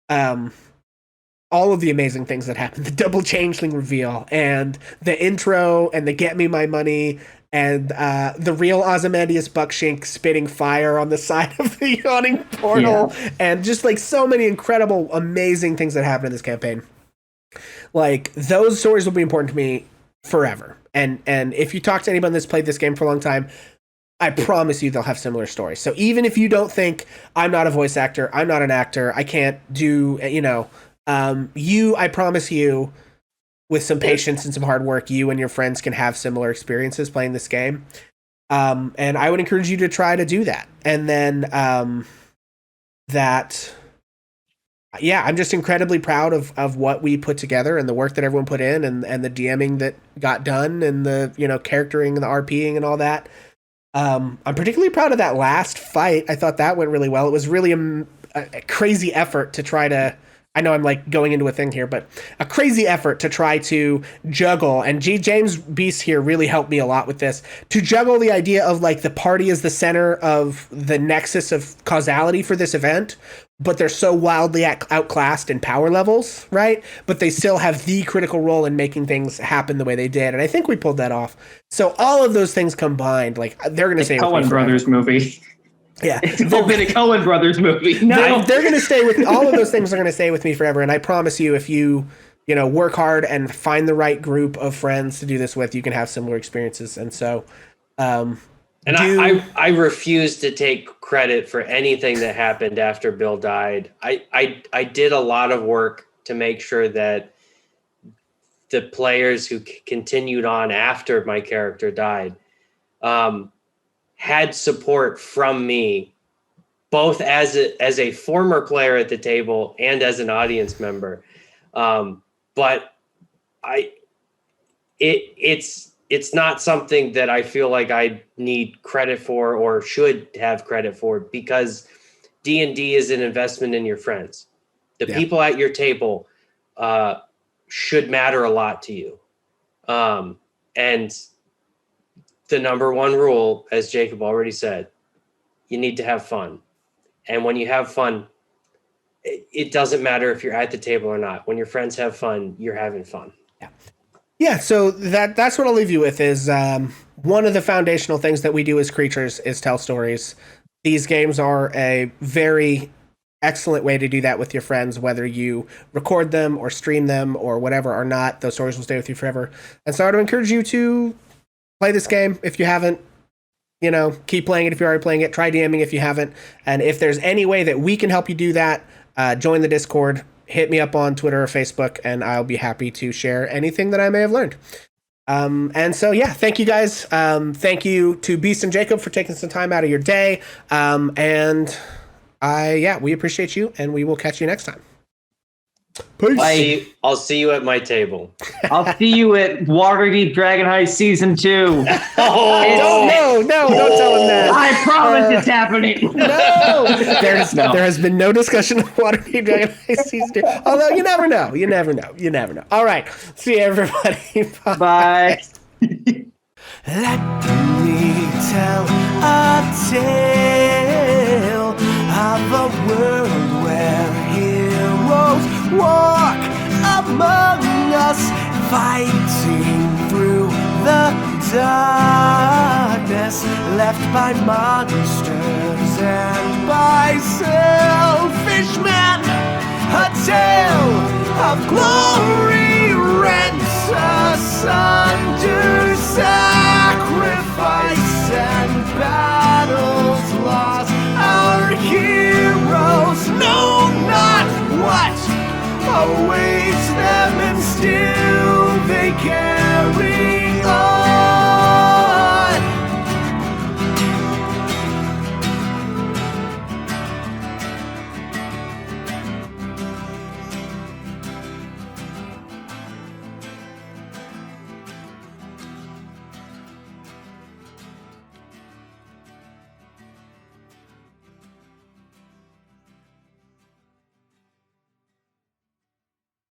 all of the amazing things that happened. The double changeling reveal and the intro and the get me my money and the real Ozymandias Buckshink spitting fire on the side of the yawning portal, and just like so many incredible, amazing things that happened in this campaign. Like, those stories will be important to me forever. And if you talk to anyone that's played this game for a long time, I promise you they'll have similar stories. So even if you don't think, I'm not a voice actor, I'm not an actor, I can't do, I promise you, with some patience and some hard work, you and your friends can have similar experiences playing this game. And I would encourage you to try to do that. And then I'm just incredibly proud of what we put together and the work that everyone put in and the DMing that got done and the, charactering and the RPing and all that. I'm particularly proud of that last fight. I thought that went really well. It was really a crazy effort to try to I know I'm like going into a thing here, but a crazy effort to try to juggle. And James Beast here really helped me a lot with this, to juggle the idea of like the party is the center of the nexus of causality for this event, but they're so wildly outclassed in power levels, right? But they still have the critical role in making things happen the way they did. And I think we pulled that off. So all of those things combined, like they're going to stay with me Coen forever. Brothers movie. Yeah. It's all been a Coen Brothers movie. No. They're going to stay with all of those things are going to stay with me forever. And I promise you, if you work hard and find the right group of friends to do this with, you can have similar experiences. And so, I refuse to take credit for anything that happened after Bill died. I did a lot of work to make sure that the players who continued on after my character died had support from me, both as a former player at the table and as an audience member. But it's not something that I feel like I need credit for or should have credit for, because D&D is an investment in your friends. The people at your table should matter a lot to you. And the number one rule, as Jacob already said, you need to have fun. And when you have fun, it doesn't matter if you're at the table or not. When your friends have fun, you're having fun. Yeah, so that's what I'll leave you with is one of the foundational things that we do as creatures is tell stories. These games are a very excellent way to do that with your friends, whether you record them or stream them or whatever or not. Those stories will stay with you forever. And so I would encourage you to play this game if you haven't. Keep playing it if you're already playing it. Try DMing if you haven't. And if there's any way that we can help you do that, join the Discord. Hit me up on Twitter or Facebook, and I'll be happy to share anything that I may have learned. And so, yeah, thank you guys. Thank you to Beast and Jacob for taking some time out of your day. We appreciate you, and we will catch you next time. Peace. I'll see you at my table. I'll see you at Waterdeep Dragon Heist Season 2. No, don't tell him that. I promise it's happening. No, there has been no discussion of Waterdeep Dragon Heist Season 2. Although you never know. All right, see you, everybody. Bye. Let me tell a tale of a world where heroes walk among us, fighting through the darkness, left by monsters and by selfish men. A tale of glory rent asunder, sacrifice and battles lost. Our heroes know not what away.